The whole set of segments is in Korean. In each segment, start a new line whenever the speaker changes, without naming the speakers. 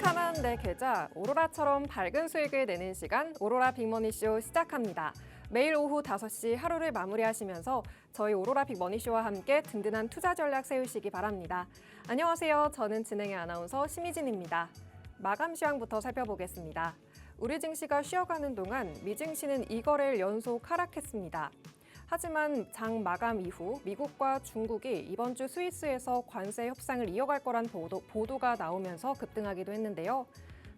카나한대 계좌 오로라처럼 밝은 수익을 내는 시간 오로라 빅머니쇼 시작합니다. 매일 오후 5시 하루를 마무리하시면서 저희 오로라 빅머니쇼와 함께 든든한 투자 전략 세우시기 바랍니다. 안녕하세요. 저는 진행의 아나운서 심희진입니다. 마감 시황부터 살펴보겠습니다. 우리 증시가 쉬어가는 동안 미 증시는 2거래일 연속 하락했습니다. 하지만 장 마감 이후 미국과 중국이 이번 주 스위스에서 관세 협상을 이어갈 거란 보도가 나오면서 급등하기도 했는데요.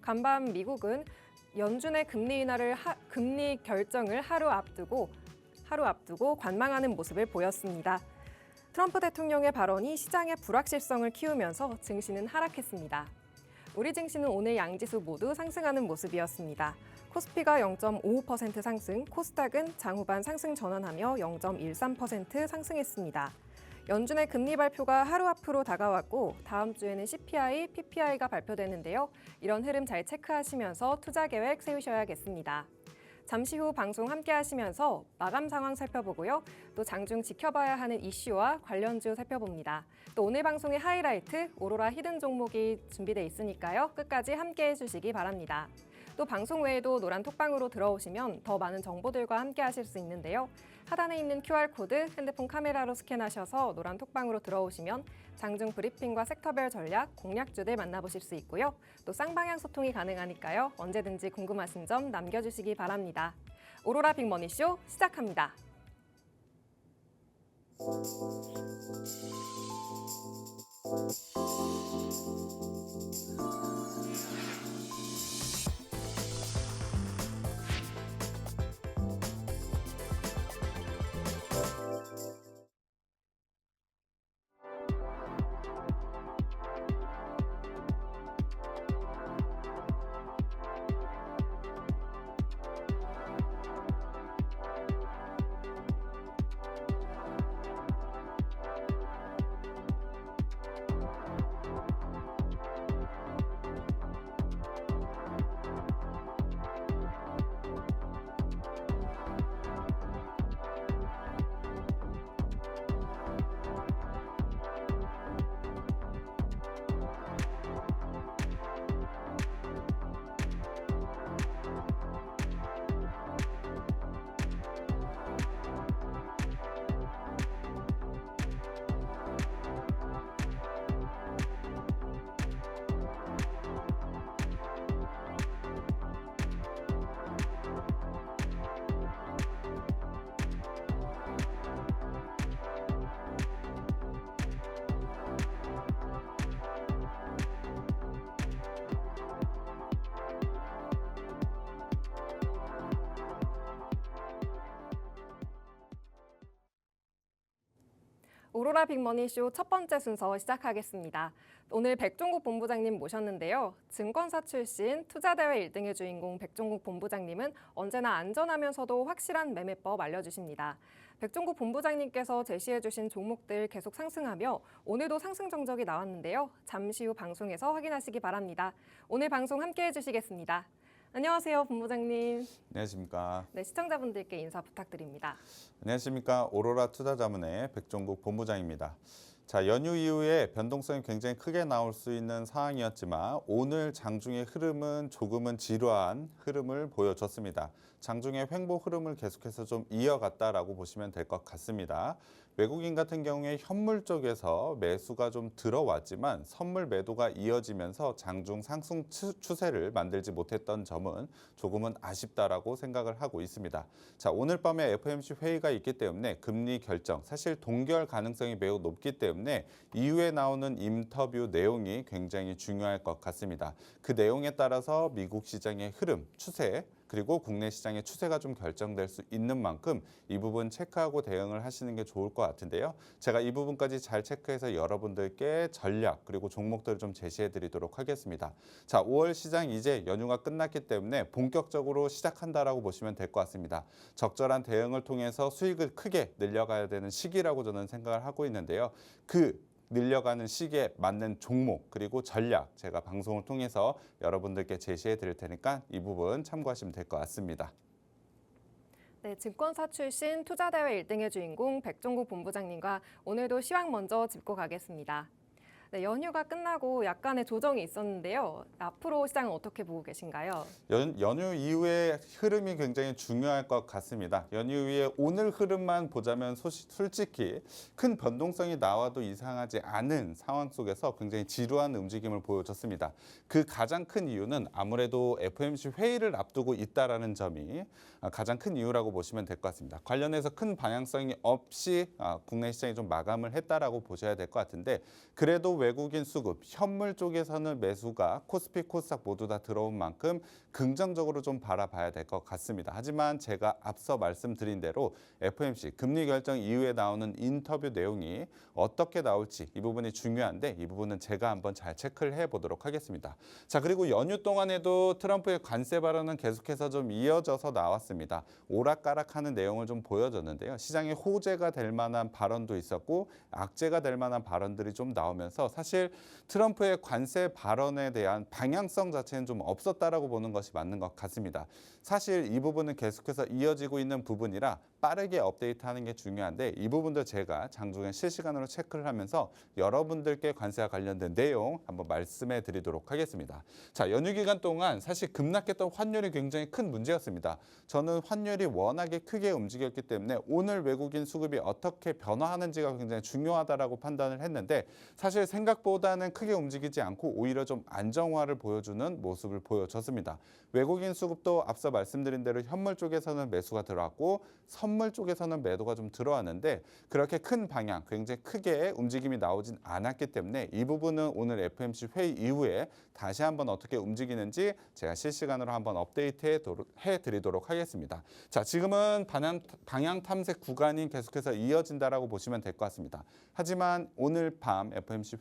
간밤 미국은 연준의 금리 결정을 하루 앞두고 관망하는 모습을 보였습니다. 트럼프 대통령의 발언이 시장의 불확실성을 키우면서 증시는 하락했습니다. 우리 증시는 오늘 양지수 모두 상승하는 모습이었습니다. 코스피가 0.55% 상승, 코스닥은 장후반 상승 전환하며 0.13% 상승했습니다. 연준의 금리 발표가 하루 앞으로 다가왔고 다음 주에는 CPI, PPI가 발표되는데요. 이런 흐름 잘 체크하시면서 투자 계획 세우셔야겠습니다. 잠시 후 방송 함께 하시면서 마감 상황 살펴보고요. 또 장중 지켜봐야 하는 이슈와 관련주 살펴봅니다. 또 오늘 방송의 하이라이트, 오로라 히든 종목이 준비돼 있으니까요. 끝까지 함께 해주시기 바랍니다. 또 방송 외에도 노란 톡방으로 들어오시면 더 많은 정보들과 함께 하실 수 있는데요. 하단에 있는 QR코드 핸드폰 카메라로 스캔하셔서 노란 톡방으로 들어오시면 장중 브리핑과 섹터별 전략, 공략주들 만나보실 수 있고요. 또 쌍방향 소통이 가능하니까요. 언제든지 궁금하신 점 남겨주시기 바랍니다. 오로라 빅머니쇼 시작합니다. 오로라 빅머니쇼 첫 번째 순서 시작하겠습니다. 오늘 백종국 본부장님 모셨는데요. 증권사 출신 투자대회 1등의 주인공 백종국 본부장님은 언제나 안전하면서도 확실한 매매법 알려주십니다. 백종국 본부장님께서 제시해주신 종목들 계속 상승하며 오늘도 상승 정적이 나왔는데요. 잠시 후 방송에서 확인하시기 바랍니다. 오늘 방송 함께 해주시겠습니다. 안녕하세요, 본부장님.
안녕하십니까.
네, 시청자분들께 인사 부탁드립니다.
안녕하십니까. 오로라 투자자문의 백종국 본부장입니다. 자, 연휴 이후에 변동성이 굉장히 크게 나올 수 있는 상황이었지만 오늘 장중의 흐름은 조금은 지루한 흐름을 보여줬습니다. 장중의 횡보 흐름을 계속해서 좀 이어갔다라고 보시면 될 것 같습니다. 외국인 같은 경우에 현물 쪽에서 매수가 좀 들어왔지만 선물 매도가 이어지면서 장중 상승 추세를 만들지 못했던 점은 조금은 아쉽다라고 생각을 하고 있습니다. 자, 오늘 밤에 FOMC 회의가 있기 때문에 금리 결정, 사실 동결 가능성이 매우 높기 때문에 이후에 나오는 인터뷰 내용이 굉장히 중요할 것 같습니다. 그 내용에 따라서 미국 시장의 흐름, 추세, 그리고 국내 시장의 추세가 좀 결정될 수 있는 만큼 이 부분 체크하고 대응을 하시는 게 좋을 것 같은데요. 제가 이 부분까지 잘 체크해서 여러분들께 전략 그리고 종목들을 좀 제시해 드리도록 하겠습니다. 자, 5월 시장 이제 연휴가 끝났기 때문에 본격적으로 시작한다라고 보시면 될 것 같습니다. 적절한 대응을 통해서 수익을 크게 늘려가야 되는 시기라고 저는 생각을 하고 있는데요. 그 늘려가는 시기에 맞는 종목 그리고 전략 제가 방송을 통해서 여러분들께 제시해 드릴 테니까 이 부분 참고하시면 될 것 같습니다.
네, 증권사 출신 투자대회 1등의 주인공 백종국 본부장님과 오늘도 시황 먼저 짚고 가겠습니다. 네, 연휴가 끝나고 약간의 조정이 있었는데요. 앞으로 시장은 어떻게 보고 계신가요?
연휴 이후의 흐름이 굉장히 중요할 것 같습니다. 연휴 이후에 오늘 흐름만 보자면 솔직히 큰 변동성이 나와도 이상하지 않은 상황 속에서 굉장히 지루한 움직임을 보여줬습니다. 그 가장 큰 이유는 아무래도 FOMC 회의를 앞두고 있다라는 점이 가장 큰 이유라고 보시면 될 것 같습니다. 관련해서 큰 방향성이 없이 국내 시장이 좀 마감을 했다라고 보셔야 될 것 같은데, 그래도 외국인 수급, 현물 쪽에서는 매수가 코스피, 코스닥 모두 다 들어온 만큼 긍정적으로 좀 바라봐야 될 것 같습니다. 하지만 제가 앞서 말씀드린 대로 FOMC 금리 결정 이후에 나오는 인터뷰 내용이 어떻게 나올지 이 부분이 중요한데, 이 부분은 제가 한번 잘 체크를 해보도록 하겠습니다. 자, 그리고 연휴 동안에도 트럼프의 관세 발언은 계속해서 좀 이어져서 나왔습니다. 오락가락하는 내용을 좀 보여줬는데요. 시장에 호재가 될 만한 발언도 있었고 악재가 될 만한 발언들이 좀 나오면서 사실 트럼프의 관세 발언에 대한 방향성 자체는 좀 없었다라고 보는 것이 맞는 것 같습니다. 사실 이 부분은 계속해서 이어지고 있는 부분이라 빠르게 업데이트하는 게 중요한데, 이 부분도 제가 장중에 실시간으로 체크를 하면서 여러분들께 관세와 관련된 내용 한번 말씀해 드리도록 하겠습니다. 자, 연휴 기간 동안 사실 급락했던 환율이 굉장히 큰 문제였습니다. 저는 환율이 워낙에 크게 움직였기 때문에 오늘 외국인 수급이 어떻게 변화하는지가 굉장히 중요하다라고 판단을 했는데, 사실 생각보다는 크게 움직이지 않고 오히려 좀 안정화를 보여주는 모습을 보여줬습니다. 외국인 수급도 앞서 말씀드린 대로 현물 쪽에서는 매수가 들어왔고 선물 쪽에서는 매도가 좀 들어왔는데, 그렇게 큰 방향, 굉장히 크게 움직임이 나오진 않았기 때문에 이 부분은 오늘 FOMC 회의 이후에 다시 한번 어떻게 움직이는지 제가 실시간으로 한번 업데이트 해드리도록 하겠습니다. 자, 지금은 방향 탐색 구간이 계속해서 이어진다라고 보시면 될 것 같습니다. 하지만 오늘 밤 FOMC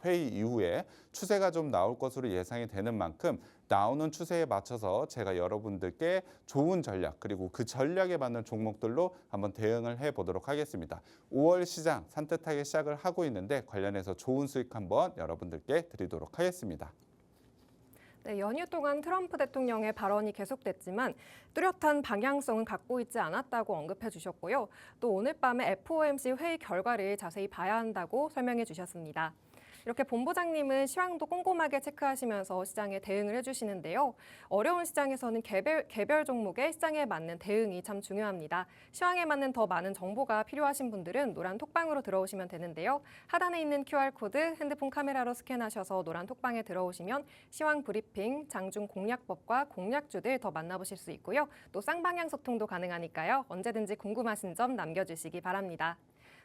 회의 이후에 추세가 좀 나올 것으로 예상이 되는 만큼 나오는 추세에 맞춰서 제가 여러분들께 좋은 전략, 그리고 그 전략에 맞는 종목들로 한번 대응을 해보도록 하겠습니다. 5월 시장 산뜻하게 시작을 하고 있는데 관련해서 좋은 수익 한번 여러분들께 드리도록 하겠습니다.
네, 연휴 동안 트럼프 대통령의 발언이 계속됐지만 뚜렷한 방향성은 갖고 있지 않았다고 언급해 주셨고요. 또 오늘 밤에 FOMC 회의 결과를 자세히 봐야 한다고 설명해 주셨습니다. 이렇게 본부장님은 시황도 꼼꼼하게 체크하시면서 시장에 대응을 해주시는데요. 어려운 시장에서는 개별 종목의 시장에 맞는 대응이 참 중요합니다. 시황에 맞는 더 많은 정보가 필요하신 분들은 노란 톡방으로 들어오시면 되는데요. 하단에 있는 QR코드 핸드폰 카메라로 스캔하셔서 노란 톡방에 들어오시면 시황 브리핑, 장중 공략법과 공략주들 더 만나보실 수 있고요. 또 쌍방향 소통도 가능하니까요. 언제든지 궁금하신 점 남겨주시기 바랍니다.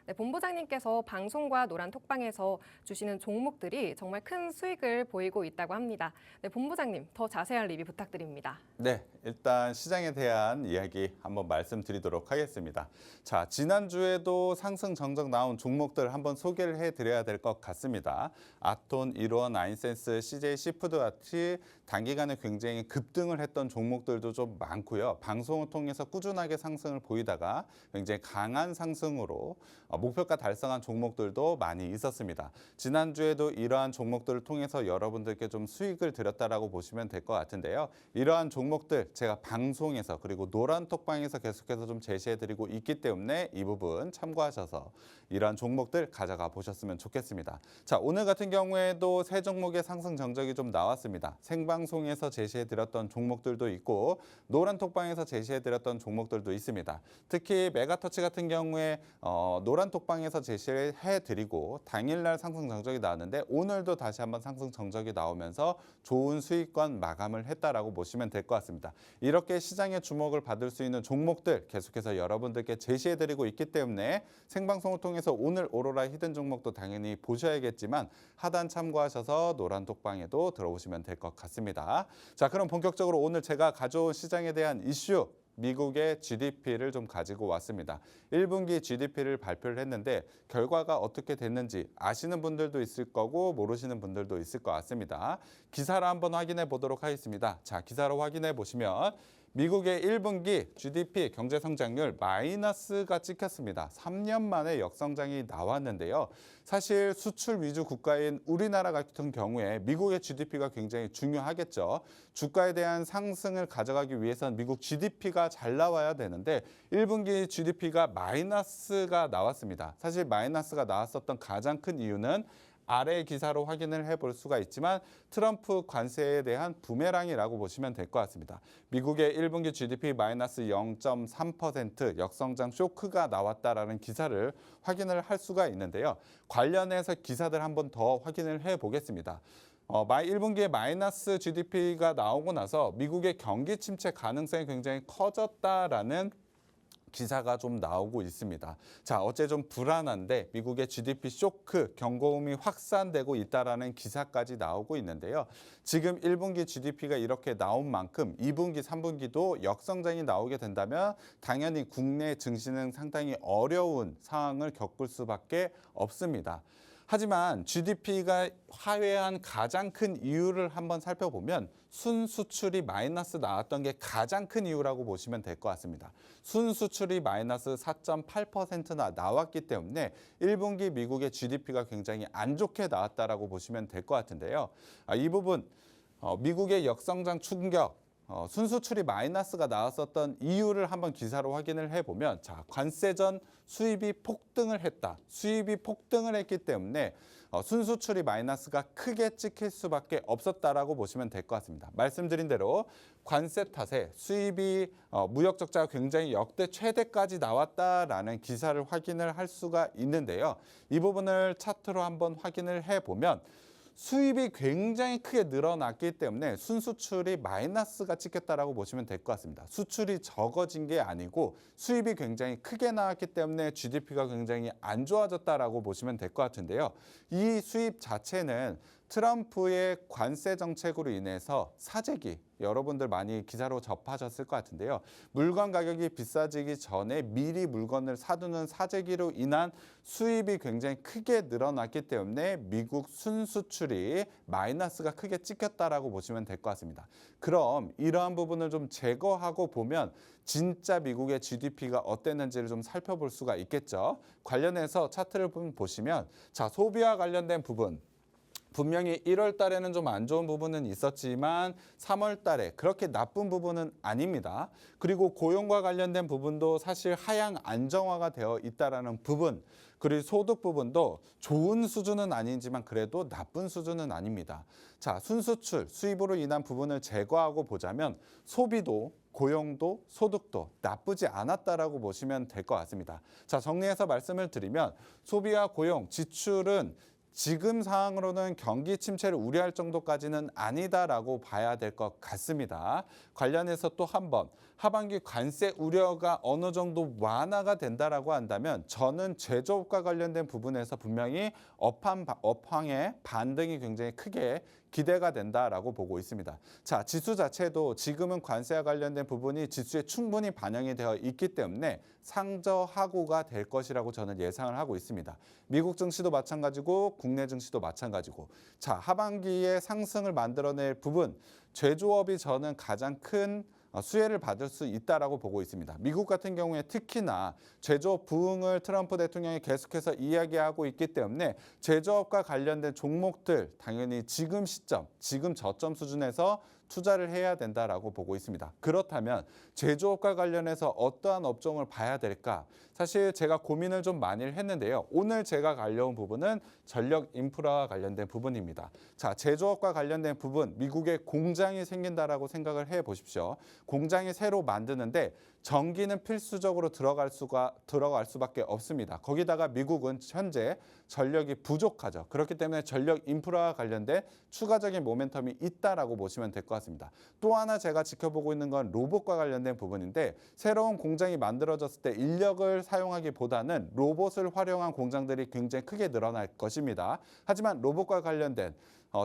네, 본부장님께서 방송과 노란 톡방에서 주시는 종목들이 정말 큰 수익을 보이고 있다고 합니다. 네, 본부장님, 더 자세한 리뷰 부탁드립니다.
네, 일단 시장에 대한 이야기 한번 말씀드리도록 하겠습니다. 자, 지난주에도 상승 정적 나온 종목들 한번 소개를 해드려야 될 것 같습니다. 아톤, 일원, 아인센스, CJ 시푸드 같이 단기간에 굉장히 급등을 했던 종목들도 좀 많고요. 방송을 통해서 꾸준하게 상승을 보이다가 굉장히 강한 상승으로 목표가 달성한 종목들도 많이 있었습니다. 지난주에도 이러한 종목들을 통해서 여러분들께 좀 수익을 드렸다라고 보시면 될 것 같은데요. 이러한 종목들 제가 방송에서 그리고 노란 톡방에서 계속해서 좀 제시해드리고 있기 때문에 이 부분 참고하셔서 이러한 종목들 가져가 보셨으면 좋겠습니다. 자, 오늘 같은 경우에도 세 종목의 상승 정적이 좀 나왔습니다. 생방송에서 제시해드렸던 종목들도 있고 노란 톡방에서 제시해드렸던 종목들도 있습니다. 특히 메가터치 같은 경우에 노란 톡방에서 제시를 해드리고 당일날 상승 정적이 나왔는데 오늘도 다시 한번 상승 정적이 나오면서 좋은 수익권 마감을 했다라고 보시면 될 것 같습니다. 이렇게 시장의 주목을 받을 수 있는 종목들 계속해서 여러분들께 제시해드리고 있기 때문에 생방송을 통해서 오늘 오로라 히든 종목도 당연히 보셔야겠지만 하단 참고하셔서 노란 톡방에도 들어오시면 될 것 같습니다. 자, 그럼 본격적으로 오늘 제가 가져온 시장에 대한 이슈 미국의 GDP를 좀 가지고 왔습니다. 1분기 GDP를 발표를 했는데 결과가 어떻게 됐는지 아시는 분들도 있을 거고 모르시는 분들도 있을 것 같습니다. 기사를 한번 확인해 보도록 하겠습니다. 자, 기사로 확인해 보시면 미국의 1분기 GDP 경제 성장률 마이너스가 찍혔습니다. 3년 만에 역성장이 나왔는데요. 사실 수출 위주 국가인 우리나라 같은 경우에 미국의 GDP가 굉장히 중요하겠죠. 주가에 대한 상승을 가져가기 위해서는 미국 GDP가 잘 나와야 되는데 1분기 GDP가 마이너스가 나왔습니다. 사실 마이너스가 나왔었던 가장 큰 이유는 아래 기사로 확인을 해볼 수가 있지만 트럼프 관세에 대한 부메랑이라고 보시면 될 것 같습니다. 미국의 1분기 GDP 마이너스 0.3% 역성장 쇼크가 나왔다라는 기사를 확인을 할 수가 있는데요. 관련해서 기사들 한번 더 확인을 해보겠습니다. 1분기에 마이너스 GDP가 나오고 나서 미국의 경기 침체 가능성이 굉장히 커졌다라는 기사가 좀 나오고 있습니다. 자, 어째 좀 불안한데 미국의 GDP 쇼크 경고음이 확산되고 있다라는 기사까지 나오고 있는데요. 지금 1분기 GDP가 이렇게 나온 만큼 2분기, 3분기도 역성장이 나오게 된다면 당연히 국내 증시는 상당히 어려운 상황을 겪을 수밖에 없습니다. 하지만 GDP가 하회한 가장 큰 이유를 한번 살펴보면 순수출이 마이너스 나왔던 게 가장 큰 이유라고 보시면 될 것 같습니다. 순수출이 마이너스 4.8%나 나왔기 때문에 1분기 미국의 GDP가 굉장히 안 좋게 나왔다라고 보시면 될 것 같은데요. 이 부분 미국의 역성장 충격, 순수출이 마이너스가 나왔었던 이유를 한번 기사로 확인을 해보면 자, 관세 전 수입이 폭등을 했다. 수입이 폭등을 했기 때문에 순수출이 마이너스가 크게 찍힐 수밖에 없었다라고 보시면 될 것 같습니다. 말씀드린 대로 관세 탓에 수입이 무역 적자가 굉장히 역대 최대까지 나왔다라는 기사를 확인을 할 수가 있는데요. 이 부분을 차트로 한번 확인을 해보면 수입이 굉장히 크게 늘어났기 때문에 순수출이 마이너스가 찍혔다라고 보시면 될 것 같습니다. 수출이 적어진 게 아니고 수입이 굉장히 크게 나왔기 때문에 GDP가 굉장히 안 좋아졌다라고 보시면 될 것 같은데요. 이 수입 자체는 트럼프의 관세 정책으로 인해서 사재기, 여러분들 많이 기사로 접하셨을 것 같은데요. 물건 가격이 비싸지기 전에 미리 물건을 사두는 사재기로 인한 수입이 굉장히 크게 늘어났기 때문에 미국 순수출이 마이너스가 크게 찍혔다라고 보시면 될 것 같습니다. 그럼 이러한 부분을 좀 제거하고 보면 진짜 미국의 GDP가 어땠는지를 좀 살펴볼 수가 있겠죠. 관련해서 차트를 보시면 자, 소비와 관련된 부분 분명히 1월 달에는 좀 안 좋은 부분은 있었지만 3월 달에 그렇게 나쁜 부분은 아닙니다. 그리고 고용과 관련된 부분도 사실 하향 안정화가 되어 있다라는 부분, 그리고 소득 부분도 좋은 수준은 아니지만 그래도 나쁜 수준은 아닙니다. 자, 순수출, 수입으로 인한 부분을 제거하고 보자면 소비도 고용도 소득도 나쁘지 않았다라고 보시면 될 것 같습니다. 자, 정리해서 말씀을 드리면 소비와 고용, 지출은 지금 상황으로는 경기 침체를 우려할 정도까지는 아니다라고 봐야 될 것 같습니다. 관련해서 또 한 번 하반기 관세 우려가 어느 정도 완화가 된다라고 한다면 저는 제조업과 관련된 부분에서 분명히 업황의 반등이 굉장히 크게 기대가 된다라고 보고 있습니다. 자, 지수 자체도 지금은 관세와 관련된 부분이 지수에 충분히 반영이 되어 있기 때문에 상저하고가 될 것이라고 저는 예상을 하고 있습니다. 미국 증시도 마찬가지고 국내 증시도 마찬가지고 자, 하반기에 상승을 만들어낼 부분 제조업이 저는 가장 큰 수혜를 받을 수 있다라고 보고 있습니다. 미국 같은 경우에 특히나 제조업 부흥을 트럼프 대통령이 계속해서 이야기하고 있기 때문에 제조업과 관련된 종목들 당연히 지금 시점, 지금 저점 수준에서 투자를 해야 된다라고 보고 있습니다. 그렇다면 제조업과 관련해서 어떠한 업종을 봐야 될까? 사실 제가 고민을 좀 많이 했는데요. 오늘 제가 가려운 부분은 전력 인프라와 관련된 부분입니다. 자, 제조업과 관련된 부분, 미국에 공장이 생긴다라고 생각을 해 보십시오. 공장이 새로 만드는데 전기는 필수적으로 들어갈 수밖에 없습니다. 거기다가 미국은 현재 전력이 부족하죠. 그렇기 때문에 전력 인프라와 관련된 추가적인 모멘텀이 있다라고 보시면 될 것 같습니다. 또 하나 제가 지켜보고 있는 건 로봇과 관련된 부분인데 새로운 공장이 만들어졌을 때 인력을 사용하기보다는 로봇을 활용한 공장들이 굉장히 크게 늘어날 것입니다. 하지만 로봇과 관련된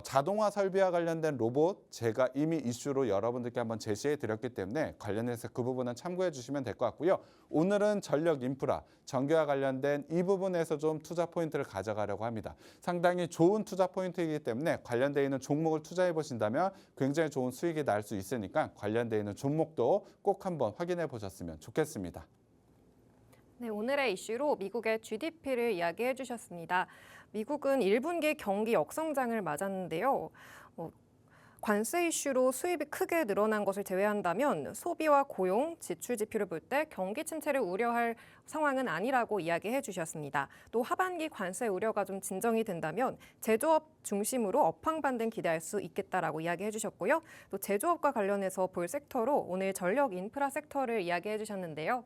자동화 설비와 관련된 로봇 제가 이미 이슈로 여러분들께 한번 제시해 드렸기 때문에 관련해서 그 부분은 참고해 주시면 될 것 같고요. 오늘은 전력 인프라, 전기와 관련된 이 부분에서 좀 투자 포인트를 가져가려고 합니다. 상당히 좋은 투자 포인트이기 때문에 관련되어 있는 종목을 투자해 보신다면 굉장히 좋은 수익이 날 수 있으니까 관련되어 있는 종목도 꼭 한번 확인해 보셨으면 좋겠습니다.
네, 오늘의 이슈로 미국의 GDP를 이야기해 주셨습니다. 미국은 1분기 경기 역성장을 맞았는데요. 관세 이슈로 수입이 크게 늘어난 것을 제외한다면 소비와 고용, 지출 지표를 볼 때 경기 침체를 우려할 상황은 아니라고 이야기해 주셨습니다. 또 하반기 관세 우려가 좀 진정이 된다면 제조업 중심으로 업황 반등 기대할 수 있겠다라고 이야기해 주셨고요. 또 제조업과 관련해서 볼 섹터로 오늘 전력 인프라 섹터를 이야기해 주셨는데요.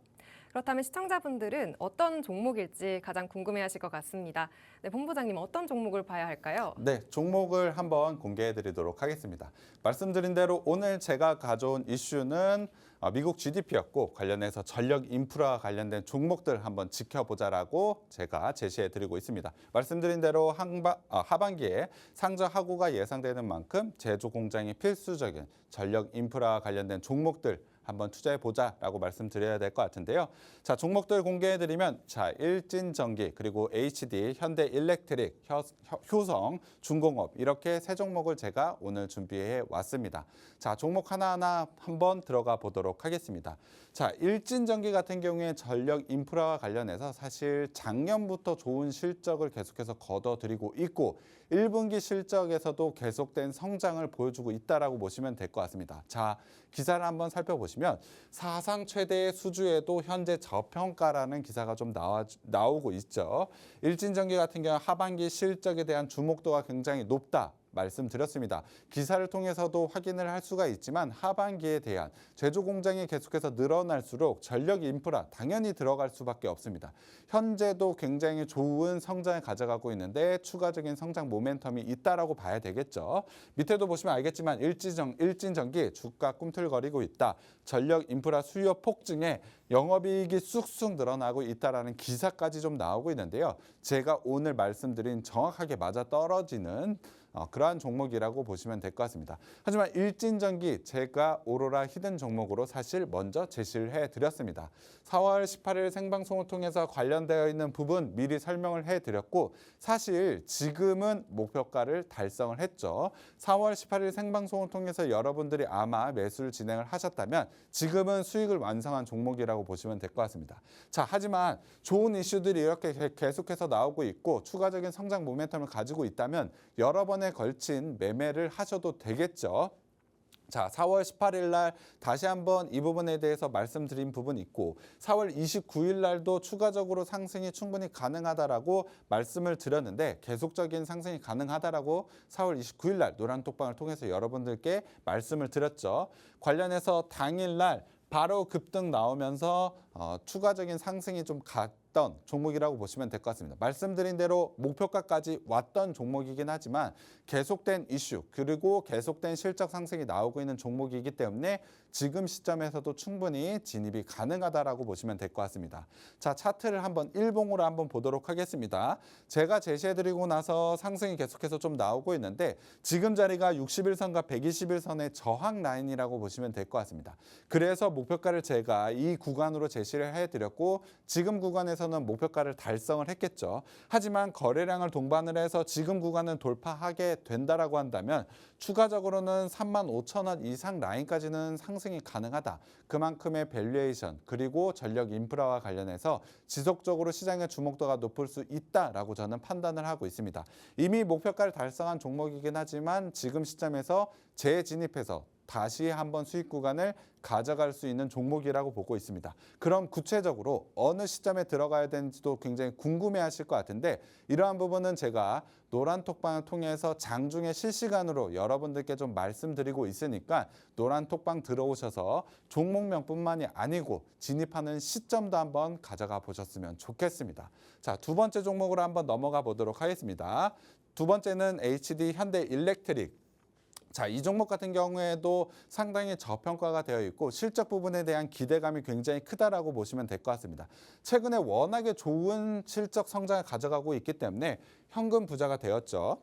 그렇다면 시청자분들은 어떤 종목일지 가장 궁금해하실 것 같습니다. 네, 본부장님 어떤 종목을 봐야 할까요?
네, 종목을 한번 공개해 드리도록 하겠습니다. 말씀드린 대로 오늘 제가 가져온 이슈는 미국 GDP였고 관련해서 전력 인프라 관련된 종목들 한번 지켜보자라고 제가 제시해 드리고 있습니다. 말씀드린 대로 하반기에 상저 하고가 예상되는 만큼 제조 공장이 필수적인 전력 인프라 관련된 종목들 한번 투자해 보자라고 말씀드려야 될 것 같은데요. 자, 종목들 공개해 드리면 일진전기, 그리고 HD, 현대일렉트릭, 효성, 중공업 이렇게 세 종목을 제가 오늘 준비해 왔습니다. 자, 종목 하나하나 한번 들어가 보도록 하겠습니다. 자, 일진전기 같은 경우에 전력 인프라와 관련해서 사실 작년부터 좋은 실적을 계속해서 거둬들이고 있고 1분기 실적에서도 계속된 성장을 보여주고 있다라고 보시면 될 것 같습니다. 자, 기사를 한번 살펴보시면 사상 최대의 수주에도 현재 저평가라는 기사가 좀 나오고 있죠. 일진전기 같은 경우 하반기 실적에 대한 주목도가 굉장히 높다. 말씀드렸습니다. 기사를 통해서도 확인을 할 수가 있지만 하반기에 대한 제조 공장이 계속해서 늘어날수록 전력 인프라 당연히 들어갈 수밖에 없습니다. 현재도 굉장히 좋은 성장을 가져가고 있는데 추가적인 성장 모멘텀이 있다라고 봐야 되겠죠. 밑에도 보시면 알겠지만 일진전기 주가 꿈틀거리고 있다. 전력 인프라 수요 폭증에 영업이익이 쑥쑥 늘어나고 있다라는 기사까지 좀 나오고 있는데요. 제가 오늘 말씀드린 정확하게 맞아떨어지는 그러한 종목이라고 보시면 될 것 같습니다. 하지만 일진전기 제가 오로라 히든 종목으로 사실 먼저 제시를 해드렸습니다. 4월 18일 생방송을 통해서 관련되어 있는 부분 미리 설명을 해드렸고 사실 지금은 목표가를 달성을 했죠. 4월 18일 생방송을 통해서 여러분들이 아마 매수를 진행을 하셨다면 지금은 수익을 완성한 종목이라고 보시면 될 것 같습니다. 자, 하지만 좋은 이슈들이 이렇게 계속해서 나오고 있고 추가적인 성장 모멘텀을 가지고 있다면 여러 번에 걸친 매매를 하셔도 되겠죠. 자, 4월 18일 날 다시 한번 이 부분에 대해서 말씀드린 부분이 있고 4월 29일 날도 추가적으로 상승이 충분히 가능하다라고 말씀을 드렸는데 계속적인 상승이 가능하다라고 4월 29일 날 노란톡방을 통해서 여러분들께 말씀을 드렸죠. 관련해서 당일 날 바로 급등 나오면서 추가적인 상승이 좀 갔던 종목이라고 보시면 될 것 같습니다. 말씀드린 대로 목표가까지 왔던 종목이긴 하지만 계속된 이슈 그리고 계속된 실적 상승이 나오고 있는 종목이기 때문에 지금 시점에서도 충분히 진입이 가능하다라고 보시면 될 것 같습니다. 자, 차트를 한번 일봉으로 한번 보도록 하겠습니다. 제가 제시해드리고 나서 상승이 계속해서 좀 나오고 있는데 지금 자리가 61선과 121선의 저항 라인이라고 보시면 될 것 같습니다. 그래서 목표가를 제가 이 구간으로 제시를 해드렸고 지금 구간에서는 목표가를 달성을 했겠죠. 하지만 거래량을 동반을 해서 지금 구간은 돌파하게 된다라고 한다면 추가적으로는 35,000원 이상 라인까지는 상승이 가능하다. 그만큼의 밸류에이션 그리고 전력 인프라와 관련해서 지속적으로 시장의 주목도가 높을 수 있다라고 저는 판단을 하고 있습니다. 이미 목표가를 달성한 종목이긴 하지만 지금 시점에서 재진입해서 다시 한번 수익 구간을 가져갈 수 있는 종목이라고 보고 있습니다. 그럼 구체적으로 어느 시점에 들어가야 되는지도 굉장히 궁금해하실 것 같은데 이러한 부분은 제가 노란톡방을 통해서 장중에 실시간으로 여러분들께 좀 말씀드리고 있으니까 노란톡방 들어오셔서 종목명뿐만이 아니고 진입하는 시점도 한번 가져가 보셨으면 좋겠습니다. 자, 두 번째 종목으로 한번 넘어가 보도록 하겠습니다. 두 번째는 HD 현대일렉트릭. 자, 이 종목 같은 경우에도 상당히 저평가가 되어 있고 실적 부분에 대한 기대감이 굉장히 크다라고 보시면 될 것 같습니다. 최근에 워낙에 좋은 실적 성장을 가져가고 있기 때문에 현금 부자가 되었죠.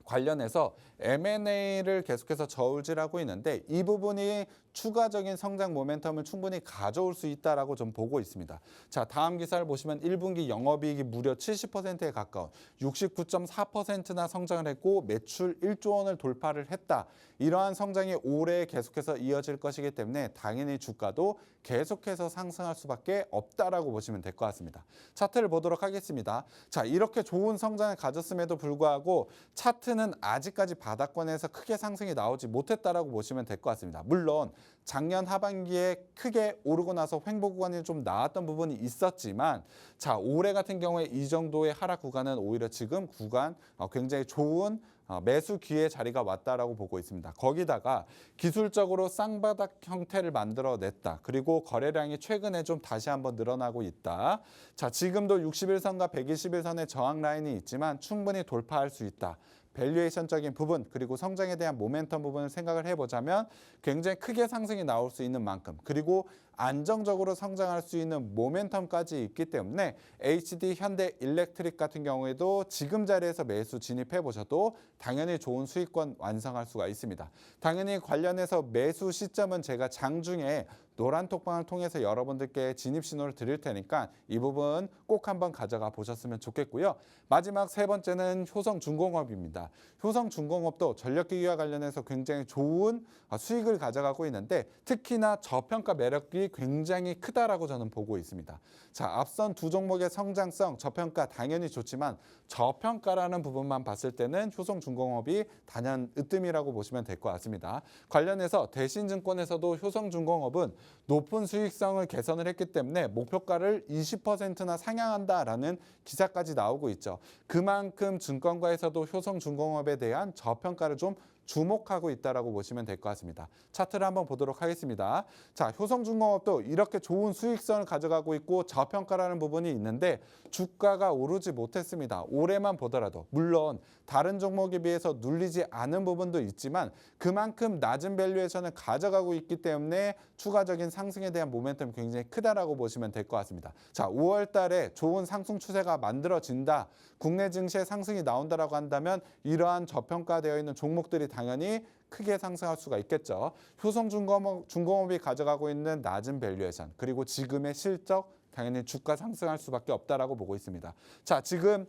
관련해서 M&A를 계속해서 저울질하고 있는데 이 부분이 추가적인 성장 모멘텀을 충분히 가져올 수 있다라고 좀 보고 있습니다. 자, 다음 기사를 보시면 1분기 영업이익이 무려 70%에 가까운 69.4%나 성장을 했고 매출 1조 원을 돌파를 했다. 이러한 성장이 올해 계속해서 이어질 것이기 때문에 당연히 주가도 계속해서 상승할 수밖에 없다라고 보시면 될 것 같습니다. 차트를 보도록 하겠습니다. 자, 이렇게 좋은 성장을 가졌음에도 불구하고 차트는 아직까지 바닥권에서 크게 상승이 나오지 못했다라고 보시면 될 것 같습니다. 물론 작년 하반기에 크게 오르고 나서 횡보 구간이 좀 나왔던 부분이 있었지만 자, 올해 같은 경우에 이 정도의 하락 구간은 오히려 지금 구간 굉장히 좋은 매수 기회 자리가 왔다라고 보고 있습니다. 거기다가 기술적으로 쌍바닥 형태를 만들어냈다. 그리고 거래량이 최근에 좀 다시 한번 늘어나고 있다. 자, 지금도 61선과 121선의 저항 라인이 있지만 충분히 돌파할 수 있다. 밸류에이션적인 부분 그리고 성장에 대한 모멘텀 부분을 생각을 해보자면 굉장히 크게 상승이 나올 수 있는 만큼 그리고 안정적으로 성장할 수 있는 모멘텀까지 있기 때문에 HD 현대 일렉트릭 같은 경우에도 지금 자리에서 매수 진입해 보셔도 당연히 좋은 수익권 완성할 수가 있습니다. 당연히 관련해서 매수 시점은 제가 장중에 노란 톡방을 통해서 여러분들께 진입 신호를 드릴 테니까 이 부분 꼭 한번 가져가 보셨으면 좋겠고요. 마지막 세 번째는 효성중공업입니다. 효성중공업도 전력기기와 관련해서 굉장히 좋은 수익을 가져가고 있는데 특히나 저평가 매력이 굉장히 크다라고 저는 보고 있습니다. 자, 앞선 두 종목의 성장성, 저평가 당연히 좋지만 저평가라는 부분만 봤을 때는 효성중공업이 단연 으뜸이라고 보시면 될 것 같습니다. 관련해서 대신증권에서도 효성중공업은 높은 수익성을 개선을 했기 때문에 목표가를 20%나 상향한다라는 기사까지 나오고 있죠. 그만큼 증권가에서도 효성중공업에 대한 저평가를 좀 주목하고 있다라고 보시면 될 것 같습니다. 차트를 한번 보도록 하겠습니다. 자, 효성중공업도 이렇게 좋은 수익성을 가져가고 있고 저평가라는 부분이 있는데 주가가 오르지 못했습니다. 올해만 보더라도 물론 다른 종목에 비해서 눌리지 않은 부분도 있지만 그만큼 낮은 밸류에이션을 가져가고 있기 때문에 추가적인 상승에 대한 모멘텀이 굉장히 크다라고 보시면 될 것 같습니다. 자, 5월 달에 좋은 상승 추세가 만들어진다. 국내 증시에 상승이 나온다라고 한다면 이러한 저평가되어 있는 종목들이 당연히 크게 상승할 수가 있겠죠. 효성중공업이 가져가고 있는 낮은 밸류에이션 그리고 지금의 실적 당연히 주가 상승할 수밖에 없다라고 보고 있습니다. 자, 지금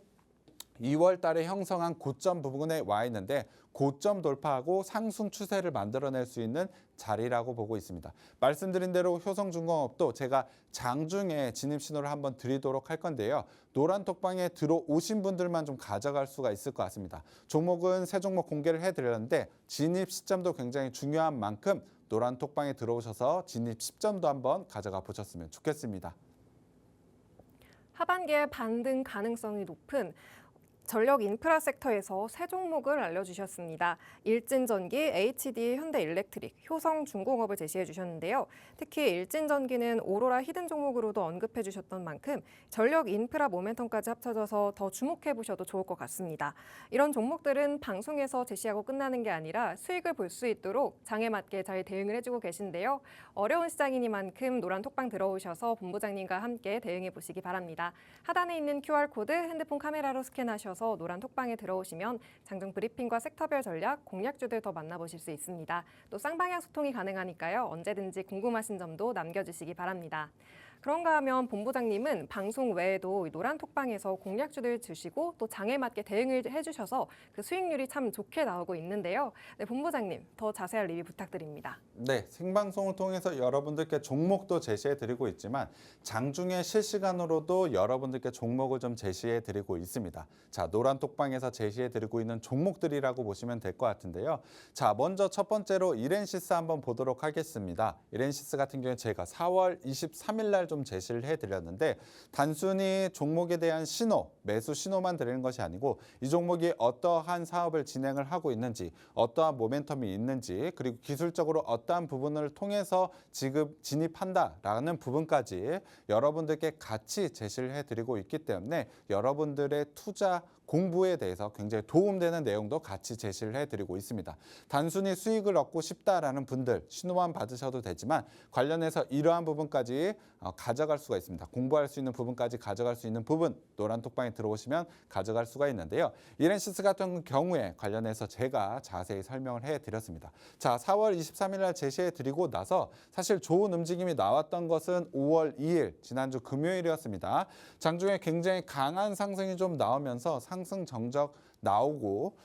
2월 달에 형성한 고점 부분에 와 있는데 고점 돌파하고 상승 추세를 만들어낼 수 있는 자리라고 보고 있습니다. 말씀드린 대로 효성중공업도 제가 장중에 진입 신호를 한번 드리도록 할 건데요. 노란 톡방에 들어오신 분들만 좀 가져갈 수가 있을 것 같습니다. 종목은 세 종목 공개를 해드렸는데 진입 시점도 굉장히 중요한 만큼 노란 톡방에 들어오셔서 진입 시점도 한번 가져가 보셨으면 좋겠습니다.
하반기에 반등 가능성이 높은 전력 인프라 섹터에서 세 종목을 알려주셨습니다. 일진전기, HD 현대일렉트릭, 효성중공업을 제시해 주셨는데요. 특히 일진전기는 오로라 히든 종목으로도 언급해 주셨던 만큼 전력 인프라 모멘텀까지 합쳐져서 더 주목해 보셔도 좋을 것 같습니다. 이런 종목들은 방송에서 제시하고 끝나는 게 아니라 수익을 볼 수 있도록 장에 맞게 잘 대응을 해주고 계신데요. 어려운 시장이니만큼 노란 톡방 들어오셔서 본부장님과 함께 대응해 보시기 바랍니다. 하단에 있는 QR코드 핸드폰 카메라로 스캔하셔서 노란 톡방에 들어오시면 장중 브리핑과 섹터별 전략, 공략주들 더 만나보실 수 있습니다. 또 쌍방향 소통이 가능하니까요. 언제든지 궁금하신 점도 남겨주시기 바랍니다. 그런가 하면 본부장님은 방송 외에도 노란 톡방에서 공략주들 주시고 또 장에 맞게 대응을 해주셔서 그 수익률이 참 좋게 나오고 있는데요. 네, 본부장님 더 자세한 리뷰 부탁드립니다.
네, 생방송을 통해서 여러분들께 종목도 제시해드리고 있지만 장중에 실시간으로도 여러분들께 종목을 좀 제시해드리고 있습니다. 자, 노란 톡방에서 제시해드리고 있는 종목들이라고 보시면 될 것 같은데요. 자, 먼저 첫 번째로 이렌시스 한번 보도록 하겠습니다. 이렌시스 같은 경우에 제가 4월 23일 날 좀 제시를 해드렸는데 단순히 종목에 대한 신호, 매수 신호만 드리는 것이 아니고 이 종목이 어떠한 사업을 진행을 하고 있는지, 어떠한 모멘텀이 있는지, 그리고 기술적으로 어떠한 부분을 통해서 지금 진입한다라는 부분까지 여러분들께 같이 제시를 해드리고 있기 때문에 여러분들의 투자 공부에 대해서 굉장히 도움되는 내용도 같이 제시를 해드리고 있습니다. 단순히 수익을 얻고 싶다라는 분들 신호만 받으셔도 되지만 관련해서 이러한 부분까지 가져갈 수가 있습니다. 공부할 수 있는 부분까지 가져갈 수 있는 부분 노란톡방에 들어오시면 가져갈 수가 있는데요. 이렌시스 같은 경우에 관련해서 제가 자세히 설명을 해드렸습니다. 자, 4월 23일 날 제시해드리고 나서 사실 좋은 움직임이 나왔던 것은 5월 2일 지난주 금요일이었습니다. 장중에 굉장히 강한 상승이 좀 나오면서 상승 정적 나오고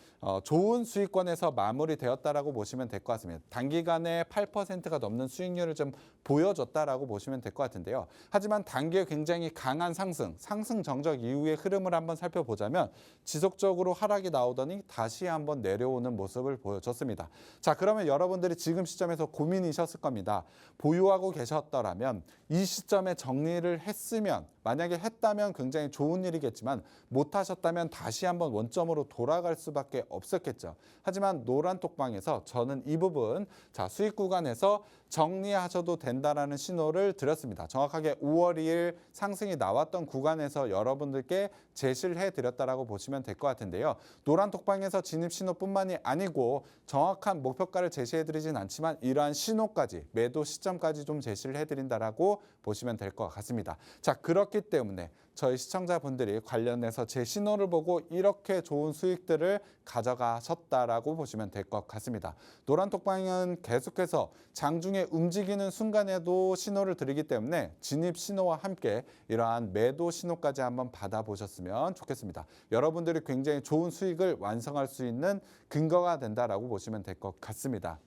좋은 수익권에서 마무리되었다라고 보시면 될 것 같습니다. 단기간에 8%가 넘는 수익률을 좀 보여줬다라고 보시면 될 것 같은데요. 하지만 단기에 굉장히 강한 상승 정적 이후의 흐름을 한번 살펴보자면 지속적으로 하락이 나오더니 다시 한번 내려오는 모습을 보여줬습니다. 자, 그러면 여러분들이 지금 시점에서 고민이셨을 겁니다. 보유하고 계셨더라면 이 시점에 정리를 했으면 만약에 했다면 굉장히 좋은 일이겠지만 못하셨다면 다시 한번 원점으로 돌아갈 수밖에 없었겠죠. 하지만 노란톡방에서 저는 이 부분 수익 구간에서 정리하셔도 된다라는 신호를 드렸습니다. 정확하게 5월 2일 상승이 나왔던 구간에서 여러분들께 제시를 해드렸다라고 보시면 될 것 같은데요. 노란톡방에서 진입 신호뿐만이 아니고 정확한 목표가를 제시해드리진 않지만 이러한 신호까지 매도 시점까지 좀 제시를 해드린다라고 보시면 될 것 같습니다. 자, 그렇기 때문에 저희 시청자분들이 관련해서 제 신호를 보고 이렇게 좋은 수익들을 가져가셨다라고 보시면 될 것 같습니다. 노란톡방은 계속해서 장중에 움직이는 순간에도 신호를 드리기 때문에 진입 신호와 함께 이러한 매도 신호까지 한번 받아보셨으면 좋겠습니다. 여러분들이 굉장히 좋은 수익을 완성할 수 있는 근거가 된다라고 보시면 될 것 같습니다.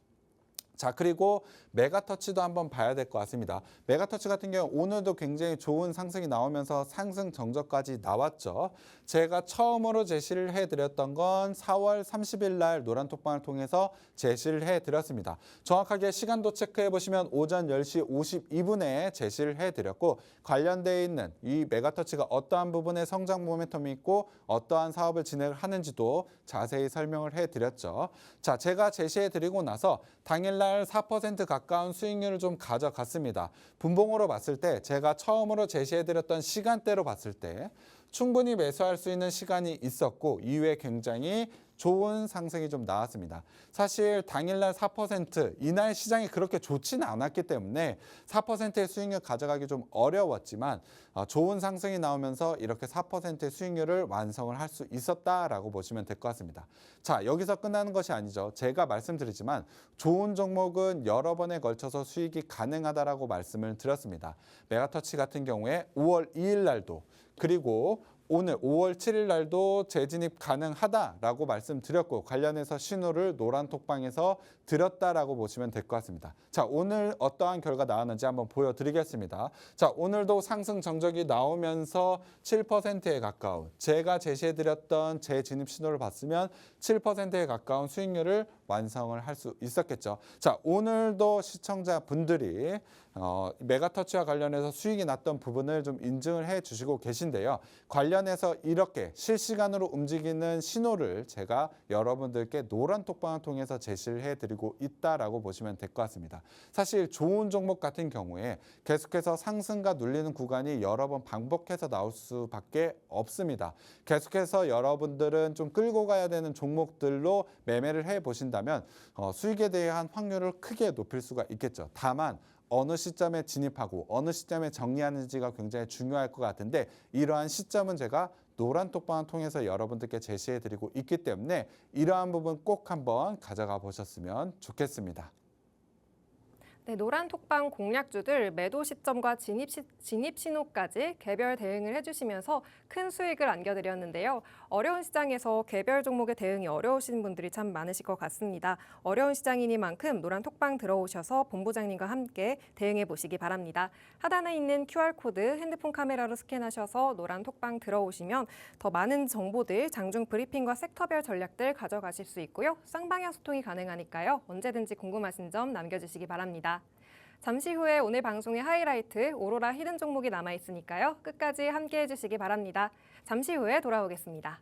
자, 그리고 메가터치도 한번 봐야 될 것 같습니다. 메가터치 같은 경우 오늘도 굉장히 좋은 상승이 나오면서 상승 정적까지 나왔죠. 제가 처음으로 제시를 해드렸던 건 4월 30일 날 노란톡방을 통해서 제시를 해드렸습니다. 정확하게 시간도 체크해 보시면 오전 10시 52분에 제시를 해드렸고 관련되어 있는 이 메가터치가 어떠한 부분에 성장 모멘텀이 있고 어떠한 사업을 진행을 하는지도 자세히 설명을 해드렸죠. 자, 제가 제시해드리고 나서 당일날 4% 가까운 수익률을 좀 가져갔습니다. 분봉으로 봤을 때 제가 처음으로 제시해드렸던 시간대로 봤을 때 충분히 매수할 수 있는 시간이 있었고 이후에 굉장히 좋은 상승이 좀 나왔습니다. 사실 당일날 4% 이날 시장이 그렇게 좋지는 않았기 때문에 4%의 수익률 가져가기 좀 어려웠지만 좋은 상승이 나오면서 이렇게 4%의 수익률을 완성을 할 수 있었다라고 보시면 될 것 같습니다. 자, 여기서 끝나는 것이 아니죠. 제가 말씀드리지만 좋은 종목은 여러 번에 걸쳐서 수익이 가능하다라고 말씀을 드렸습니다. 메가터치 같은 경우에 5월 2일 날도 그리고 오늘 5월 7일 날도 재진입 가능하다라고 말씀드렸고 관련해서 신호를 노란톡방에서 드렸다라고 보시면 될 것 같습니다. 자, 오늘 어떠한 결과 나왔는지 한번 보여드리겠습니다. 자, 오늘도 상승 정적이 나오면서 7%에 가까운 제가 제시해드렸던 재진입 신호를 봤으면 7%에 가까운 수익률을 완성을 할 수 있었겠죠. 자, 오늘도 시청자분들이 메가터치와 관련해서 수익이 났던 부분을 좀 인증을 해 주시고 계신데요. 관련해서 이렇게 실시간으로 움직이는 신호를 제가 여러분들께 노란톡방을 통해서 제시를 해드리고 있다라고 보시면 될 것 같습니다. 사실 좋은 종목 같은 경우에 계속해서 상승과 눌리는 구간이 여러 번 반복해서 나올 수밖에 없습니다. 계속해서 여러분들은 좀 끌고 가야 되는 종목들로 매매를 해 보신다면 수익에 대한 확률을 크게 높일 수가 있겠죠. 다만 어느 시점에 진입하고 어느 시점에 정리하는지가 굉장히 중요할 것 같은데 이러한 시점은 제가 노란톡방을 통해서 여러분들께 제시해드리고 있기 때문에 이러한 부분 꼭 한번 가져가 보셨으면 좋겠습니다.
네, 노란톡방 공략주들 매도 시점과 진입 신호까지 개별 대응을 해주시면서 큰 수익을 안겨드렸는데요. 어려운 시장에서 개별 종목의 대응이 어려우신 분들이 참 많으실 것 같습니다. 어려운 시장이니만큼 노란톡방 들어오셔서 본부장님과 함께 대응해 보시기 바랍니다. 하단에 있는 QR코드 핸드폰 카메라로 스캔하셔서 노란톡방 들어오시면 더 많은 정보들, 장중 브리핑과 섹터별 전략들 가져가실 수 있고요. 쌍방향 소통이 가능하니까요. 언제든지 궁금하신 점 남겨주시기 바랍니다. 잠시 후에 오늘 방송의 하이라이트 오로라 히든 종목이 남아있으니까요. 끝까지 함께해 주시기 바랍니다. 잠시 후에 돌아오겠습니다.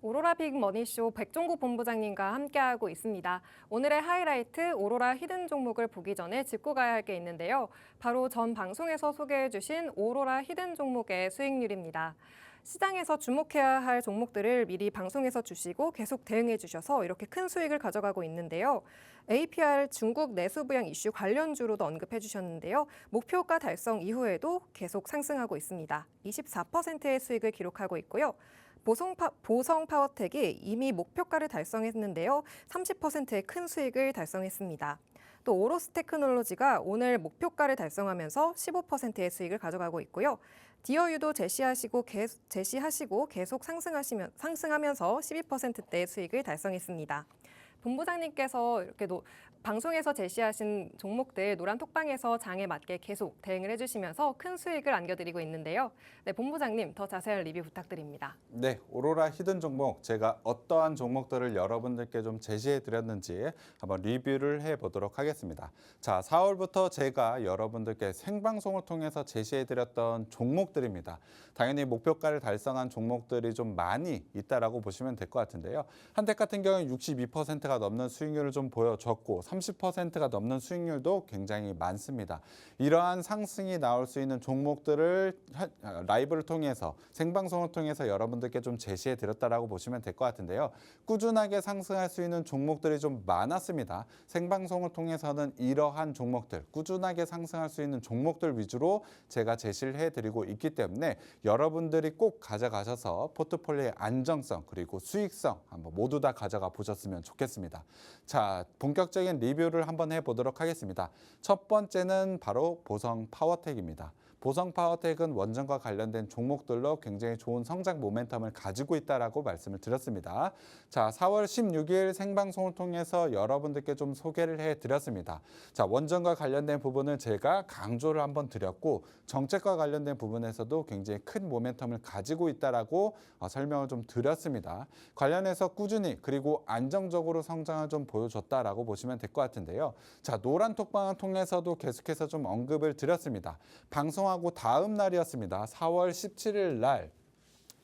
오로라 빅머니쇼 백종국 본부장님과 함께하고 있습니다. 오늘의 하이라이트 오로라 히든 종목을 보기 전에 짚고 가야 할 게 있는데요. 바로 전 방송에서 소개해 주신 오로라 히든 종목의 수익률입니다. 시장에서 주목해야 할 종목들을 미리 방송에서 주시고 계속 대응해 주셔서 이렇게 큰 수익을 가져가고 있는데요. APR 중국 내수 부양 이슈 관련주로도 언급해 주셨는데요. 목표가 달성 이후에도 계속 상승하고 있습니다. 24%의 수익을 기록하고 있고요. 보성 파워텍이 이미 목표가를 달성했는데요. 30%의 큰 수익을 달성했습니다. 또 오로스 테크놀로지가 오늘 목표가를 달성하면서 15%의 수익을 가져가고 있고요. 디어유도 제시하시고 계속 상승하면서 12%대의 수익을 달성했습니다. 본부장님께서 이렇게 방송에서 제시하신 종목들 노란 톡방에서 장에 맞게 계속 대응을 해주시면서 큰 수익을 안겨드리고 있는데요. 네, 본부장님 더 자세한 리뷰 부탁드립니다.
네, 오로라 히든 종목 제가 어떠한 종목들을 여러분들께 좀 제시해 드렸는지 한번 리뷰를 해보도록 하겠습니다. 자, 4월부터 제가 여러분들께 생방송을 통해서 제시해 드렸던 종목들입니다. 당연히 목표가를 달성한 종목들이 좀 많이 있다라고 보시면 될 것 같은데요. 한택 같은 경우는 62%가 넘는 수익률을 좀 보여줬고 30%가 넘는 수익률도 굉장히 많습니다. 이러한 상승이 나올 수 있는 종목들을 라이브를 통해서 생방송을 통해서 여러분들께 좀 제시해 드렸다라고 보시면 될 것 같은데요. 꾸준하게 상승할 수 있는 종목들이 좀 많았습니다. 생방송을 통해서는 이러한 종목들, 꾸준하게 상승할 수 있는 종목들 위주로 제가 제시를 해드리고 있기 때문에 여러분들이 꼭 가져가셔서 포트폴리오의 안정성 그리고 수익성 한번 모두 다 가져가 보셨으면 좋겠습니다. 자, 본격적인 리뷰를 한번 해보도록 하겠습니다. 첫 번째는 바로 보성 파워텍입니다. 보성 파워텍은 원전과 관련된 종목들로 굉장히 좋은 성장 모멘텀을 가지고 있다라고 말씀을 드렸습니다. 자, 4월 16일 생방송을 통해서 여러분들께 좀 소개를 해드렸습니다. 자, 원전과 관련된 부분을 제가 강조를 한번 드렸고 정책과 관련된 부분에서도 굉장히 큰 모멘텀을 가지고 있다라고 설명을 좀 드렸습니다. 관련해서 꾸준히 그리고 안정적으로 성장을 좀 보여줬다라고 보시면 될 것 같은데요. 자, 노란 톡방을 통해서도 계속해서 좀 언급을 드렸습니다. 방송하고 다음 날이었습니다. 4월 17일 날.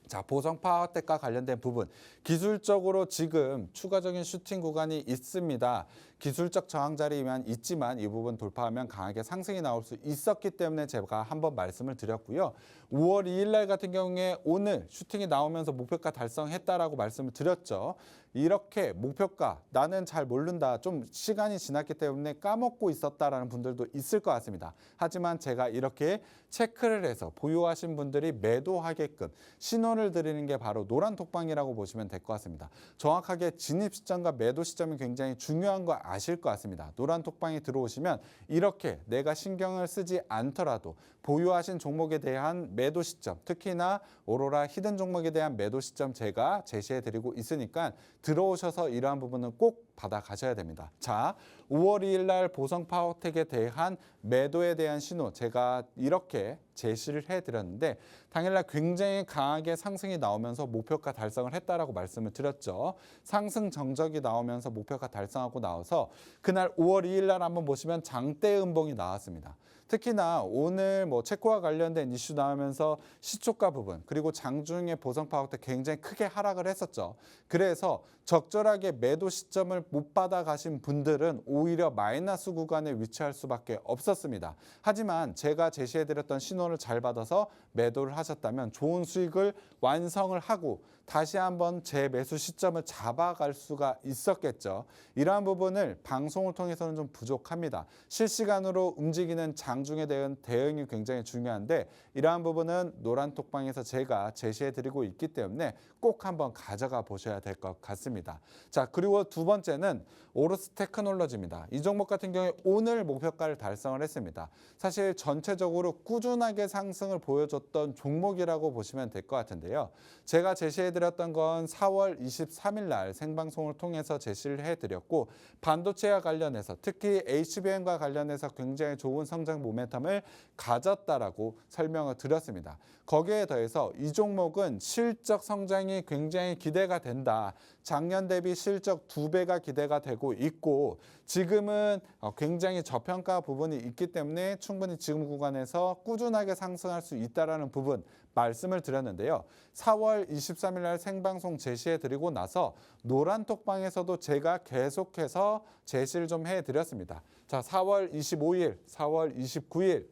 자, 보성 파워텍과 관련된 부분 기술적으로 지금 추가적인 슈팅 구간이 있습니다. 기술적 저항 자리만 있지만 이 부분 돌파하면 강하게 상승이 나올 수 있었기 때문에 제가 한번 말씀을 드렸고요. 5월 2일 날 같은 경우에 오늘 슈팅이 나오면서 목표가 달성했다라고 말씀을 드렸죠. 이렇게 목표가 나는 잘 모른다. 좀 시간이 지났기 때문에 까먹고 있었다라는 분들도 있을 것 같습니다. 하지만 제가 이렇게 체크를 해서 보유하신 분들이 매도하게끔 신호를 드리는 게 바로 노란 톡방이라고 보시면 될 것 같습니다. 정확하게 진입 시점과 매도 시점이 굉장히 중요한 거 아실 것 같습니다. 노란 톡방에 들어오시면 이렇게 내가 신경을 쓰지 않더라도 보유하신 종목에 대한 매도 시점, 특히나 오로라 히든 종목에 대한 매도 시점 제가 제시해 드리고 있으니까 들어오셔서 이러한 부분은 꼭 받아 가셔야 됩니다. 자, 5월 2일 날 보성 파워텍에 대한 매도에 대한 신호 제가 이렇게 제시를 해드렸는데 당일날 굉장히 강하게 상승이 나오면서 목표가 달성을 했다라고 말씀을 드렸죠. 상승 정적이 나오면서 목표가 달성하고 나와서 그날 5월 2일 날 한번 보시면 장대 음봉이 나왔습니다. 특히나 오늘 체코와 관련된 이슈 나오면서 시초가 부분 그리고 장중에 보성 파워텍 굉장히 크게 하락을 했었죠. 그래서 적절하게 매도 시점을 못 받아 가신 분들은 오히려 마이너스 구간에 위치할 수밖에 없었습니다. 하지만 제가 제시해드렸던 신호를 잘 받아서 매도를 하셨다면 좋은 수익을 완성을 하고 다시 한번 제 매수 시점을 잡아갈 수가 있었겠죠. 이러한 부분을 방송을 통해서는 좀 부족합니다. 실시간으로 움직이는 장중에 대한 대응이 굉장히 중요한데 이러한 부분은 노란 톡방에서 제가 제시해드리고 있기 때문에 꼭 한번 가져가 보셔야 될 것 같습니다. 자, 그리고 두 번째는 오로스 테크놀로지입니다. 이 종목 같은 경우에 오늘 목표가를 달성을 했습니다. 사실 전체적으로 꾸준하게 상승을 보여줬던 종목이라고 보시면 될 것 같은데요. 제가 제시해드렸던 건 4월 23일 날 생방송을 통해서 제시를 해드렸고 반도체와 관련해서 특히 HBM과 관련해서 굉장히 좋은 성장 모멘텀을 가졌다라고 설명을 드렸습니다. 거기에 더해서 이 종목은 실적 성장이 굉장히 기대가 된다. 작년 대비 실적 2배가 기대가 되고 있고 지금은 굉장히 저평가 부분이 있기 때문에 충분히 지금 구간에서 꾸준하게 상승할 수 있다는 부분 말씀을 드렸는데요. 4월 23일 날 생방송 제시해드리고 나서 노란톡방에서도 제가 계속해서 제시를 좀 해드렸습니다. 자, 4월 25일, 4월 29일,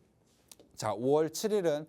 자, 5월 7일은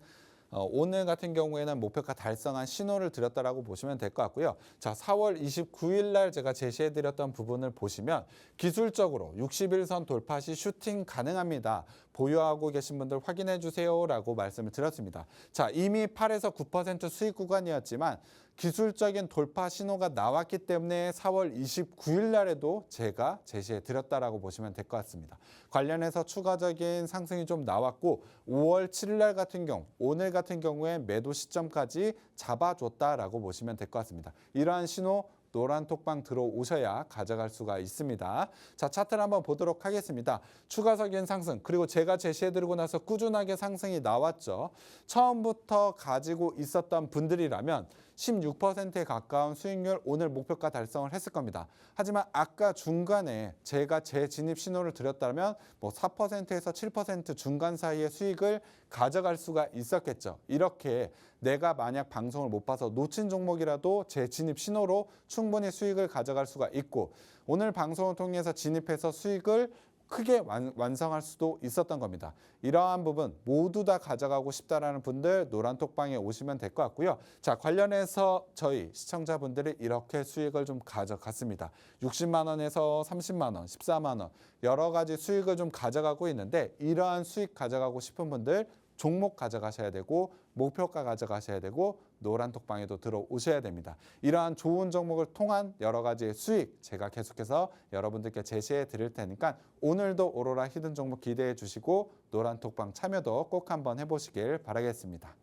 오늘 같은 경우에는 목표가 달성한 신호를 드렸다라고 보시면 될 것 같고요. 자, 4월 29일 날 제가 제시해드렸던 부분을 보시면 기술적으로 61선 돌파 시 슈팅 가능합니다. 보유하고 계신 분들 확인해 주세요라고 말씀을 드렸습니다. 자, 이미 8에서 9% 수익 구간이었지만 기술적인 돌파 신호가 나왔기 때문에 4월 29일 날에도 제가 제시해 드렸다라고 보시면 될 것 같습니다. 관련해서 추가적인 상승이 좀 나왔고 5월 7일 날 같은 경우 오늘 같은 경우에 매도 시점까지 잡아줬다라고 보시면 될 것 같습니다. 이러한 신호 노란 톡방 들어오셔야 가져갈 수가 있습니다. 자, 차트를 한번 보도록 하겠습니다. 추가적인 상승, 그리고 제가 제시해드리고 나서 꾸준하게 상승이 나왔죠. 처음부터 가지고 있었던 분들이라면 16%에 가까운 수익률 오늘 목표가 달성을 했을 겁니다. 하지만 아까 중간에 제가 재진입 신호를 드렸다면 뭐 4%에서 7% 중간 사이의 수익을 가져갈 수가 있었겠죠. 이렇게 내가 만약 방송을 못 봐서 놓친 종목이라도 재진입 신호로 충분히 수익을 가져갈 수가 있고 오늘 방송을 통해서 진입해서 수익을 크게 완성할 수도 있었던 겁니다. 이러한 부분 모두 다 가져가고 싶다라는 분들 노란톡방에 오시면 될 것 같고요. 자, 관련해서 저희 시청자분들이 이렇게 수익을 좀 가져갔습니다. 60만 원에서 30만 원, 14만 원 여러 가지 수익을 좀 가져가고 있는데 이러한 수익 가져가고 싶은 분들 종목 가져가셔야 되고 목표가 가져가셔야 되고 노란톡방에도 들어오셔야 됩니다. 이러한 좋은 종목을 통한 여러 가지의 수익 제가 계속해서 여러분들께 제시해 드릴 테니까 오늘도 오로라 히든 종목 기대해 주시고 노란톡방 참여도 꼭 한번 해보시길 바라겠습니다.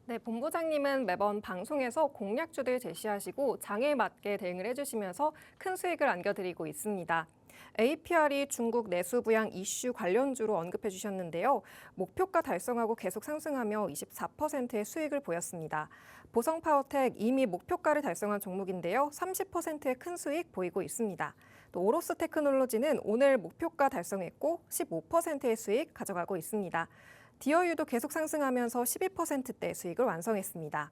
네, 본부장님은 매번 방송에서 공략주들 제시하시고 장에 맞게 대응을 해주시면서 큰 수익을 안겨드리고 있습니다. APR이 중국 내수 부양 이슈 관련주로 언급해 주셨는데요. 목표가 달성하고 계속 상승하며 24%의 수익을 보였습니다. 보성파워텍 이미 목표가를 달성한 종목인데요. 30%의 큰 수익 보이고 있습니다. 또 오로스 테크놀로지는 오늘 목표가 달성했고 15%의 수익 가져가고 있습니다. 디어유도 계속 상승하면서 12%대 수익을 완성했습니다.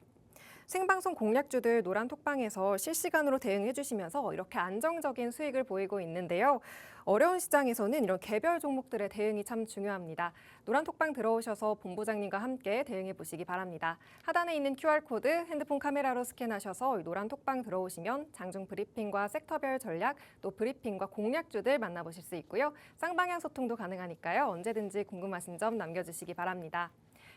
생방송 공략주들 노란톡방에서 실시간으로 대응해 주시면서 이렇게 안정적인 수익을 보이고 있는데요. 어려운 시장에서는 이런 개별 종목들의 대응이 참 중요합니다. 노란톡방 들어오셔서 본부장님과 함께 대응해 보시기 바랍니다. 하단에 있는 QR코드 핸드폰 카메라로 스캔하셔서 노란톡방 들어오시면 장중 브리핑과 섹터별 전략, 또 브리핑과 공략주들 만나보실 수 있고요. 쌍방향 소통도 가능하니까요. 언제든지 궁금하신 점 남겨주시기 바랍니다.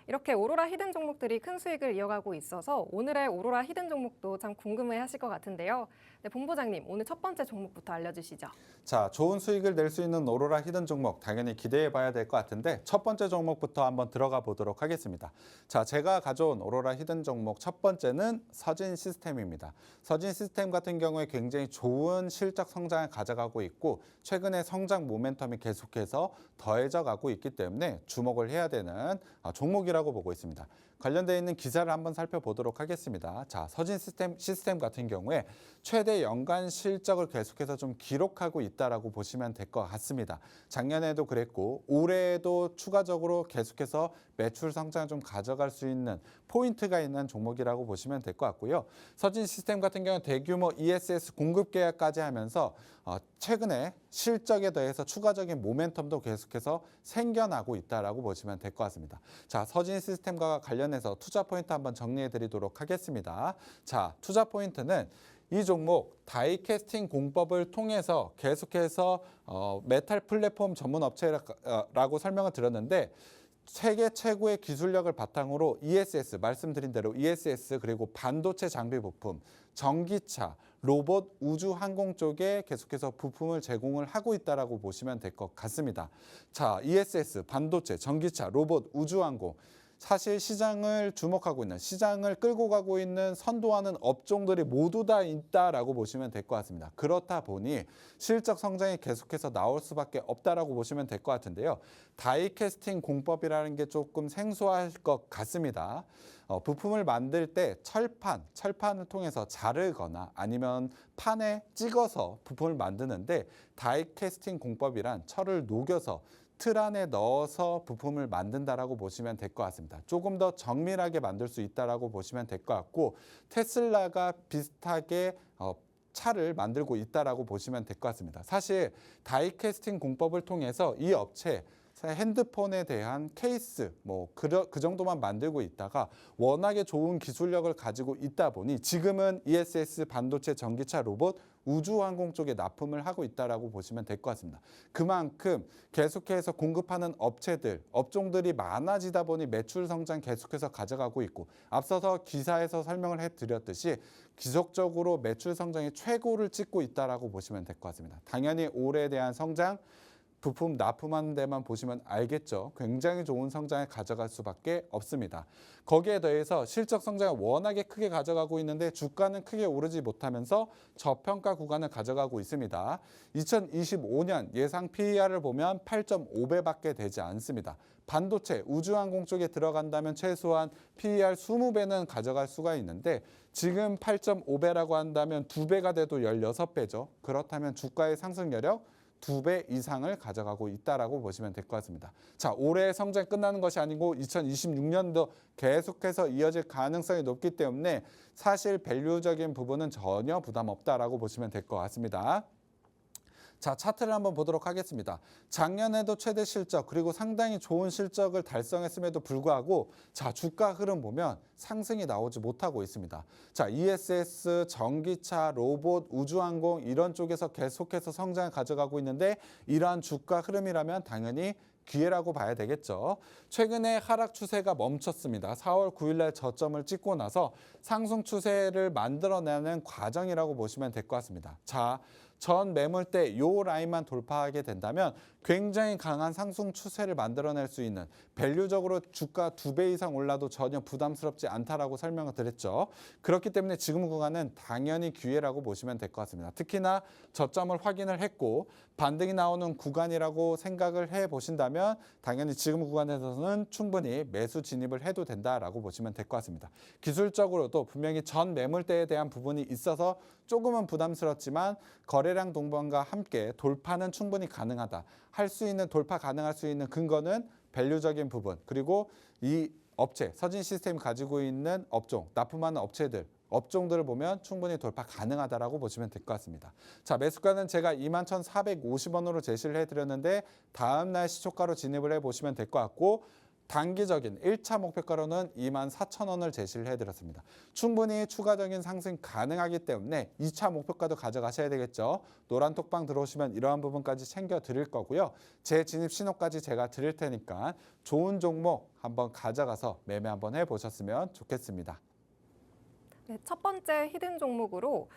이렇게 오로라 히든 종목들이 큰 수익을 이어가고 있어서 오늘의 오로라 히든 종목도 참 궁금해 하실 것 같은데요. 네, 본부장님, 오늘 첫 번째 종목부터 알려주시죠.
자, 좋은 수익을 낼 수 있는 오로라 히든 종목 당연히 기대해 봐야 될 것 같은데 첫 번째 종목부터 한번 들어가 보도록 하겠습니다. 자, 제가 가져온 오로라 히든 종목 첫 번째는 서진 시스템입니다. 서진 시스템 같은 경우에 굉장히 좋은 실적 성장을 가져가고 있고 최근에 성장 모멘텀이 계속해서 더해져 가고 있기 때문에 주목을 해야 되는 종목이라고 보고 있습니다. 관련되어 있는 기사를 한번 살펴보도록 하겠습니다. 자, 서진 시스템 같은 경우에 최대 연간 실적을 계속해서 좀 기록하고 있다라고 보시면 될 것 같습니다. 작년에도 그랬고 올해에도 추가적으로 계속해서 매출 성장을 좀 가져갈 수 있는 포인트가 있는 종목이라고 보시면 될 것 같고요. 서진 시스템 같은 경우는 대규모 ESS 공급 계약까지 하면서 최근에 실적에 더해서 추가적인 모멘텀도 계속해서 생겨나고 있다라고 보시면 될 것 같습니다. 자, 서진 시스템과 관련해서 투자 포인트 한번 정리해 드리도록 하겠습니다. 자, 투자 포인트는 이 종목 다이캐스팅 공법을 통해서 계속해서 메탈 플랫폼 전문 업체라고 설명을 드렸는데 세계 최고의 기술력을 바탕으로 ESS, 말씀드린 대로 ESS 그리고 반도체 장비 부품, 전기차, 로봇, 우주 항공 쪽에 계속해서 부품을 제공을 하고 있다라고 보시면 될 것 같습니다. 자, ESS, 반도체, 전기차, 로봇, 우주 항공 사실 시장을 주목하고 있는, 시장을 끌고 가고 있는 선도하는 업종들이 모두 다 있다라고 보시면 될 것 같습니다. 그렇다 보니 실적 성장이 계속해서 나올 수밖에 없다라고 보시면 될 것 같은데요. 다이캐스팅 공법이라는 게 조금 생소할 것 같습니다. 부품을 만들 때 철판을 통해서 자르거나 아니면 판에 찍어서 부품을 만드는데 다이캐스팅 공법이란 철을 녹여서 틀 안에 넣어서 부품을 만든다라고 보시면 될 것 같습니다. 조금 더 정밀하게 만들 수 있다라고 보시면 될 것 같고 테슬라가 비슷하게 차를 만들고 있다라고 보시면 될 것 같습니다. 사실 다이캐스팅 공법을 통해서 이 업체 핸드폰에 대한 케이스 그 정도만 만들고 있다가 워낙에 좋은 기술력을 가지고 있다 보니 지금은 ESS 반도체 전기차 로봇 우주항공 쪽에 납품을 하고 있다라고 보시면 될 것 같습니다. 그만큼 계속해서 공급하는 업종들이 많아지다 보니 매출 성장 계속해서 가져가고 있고 앞서서 기사에서 설명을 해드렸듯이 지속적으로 매출 성장이 최고를 찍고 있다라고 보시면 될 것 같습니다. 당연히 올해에 대한 성장 부품 납품하는 데만 보시면 알겠죠. 굉장히 좋은 성장을 가져갈 수밖에 없습니다. 거기에 더해서 실적 성장을 워낙에 크게 가져가고 있는데 주가는 크게 오르지 못하면서 저평가 구간을 가져가고 있습니다. 2025년 예상 PER을 보면 8.5배밖에 되지 않습니다. 반도체, 우주항공 쪽에 들어간다면 최소한 PER 20배는 가져갈 수가 있는데 지금 8.5배라고 한다면 2배가 돼도 16배죠. 그렇다면 주가의 상승 여력 2배 이상을 가져가고 있다라고 보시면 될 것 같습니다. 자, 올해 성장 끝나는 것이 아니고 2026년도 계속해서 이어질 가능성이 높기 때문에 사실 밸류적인 부분은 전혀 부담 없다라고 보시면 될 것 같습니다. 자, 차트를 한번 보도록 하겠습니다. 작년에도 최대 실적 그리고 상당히 좋은 실적을 달성했음에도 불구하고 자, 주가 흐름 보면 상승이 나오지 못하고 있습니다. 자, ESS, 전기차, 로봇, 우주항공 이런 쪽에서 계속해서 성장을 가져가고 있는데 이러한 주가 흐름이라면 당연히 기회라고 봐야 되겠죠. 최근에 하락 추세가 멈췄습니다. 4월 9일 날 저점을 찍고 나서 상승 추세를 만들어내는 과정이라고 보시면 될 것 같습니다. 자, 전 매물대 이 라인만 돌파하게 된다면 굉장히 강한 상승 추세를 만들어낼 수 있는 밸류적으로 주가 2배 이상 올라도 전혀 부담스럽지 않다라고 설명을 드렸죠. 그렇기 때문에 지금 구간은 당연히 기회라고 보시면 될 것 같습니다. 특히나 저점을 확인을 했고 반등이 나오는 구간이라고 생각을 해보신다면 당연히 지금 구간에서는 충분히 매수 진입을 해도 된다라고 보시면 될 것 같습니다. 기술적으로도 분명히 전 매물대에 대한 부분이 있어서 조금은 부담스럽지만 거래량 동반과 함께 돌파는 충분히 가능하다. 돌파 가능할 수 있는 근거는 밸류적인 부분 그리고 이 업체, 서진 시스템이 가지고 있는 업종, 납품하는 업종들을 보면 충분히 돌파 가능하다라고 보시면 될 것 같습니다. 자, 매수가는 제가 21,450원으로 제시를 해드렸는데 다음 날 시초가로 진입을 해보시면 될 것 같고 단기적인 1차 목표가로는 24,000원을 제시를 해드렸습니다. 충분히 추가적인 상승 가능하기 때문에 2차 목표가도 가져가셔야 되겠죠. 노란 톡방 들어오시면 이러한 부분까지 챙겨 드릴 거고요. 제 진입 신호까지 제가 드릴 테니까 좋은 종목 한번 가져가서 매매 한번 해보셨으면 좋겠습니다.
네, 첫 번째 히든 종목으로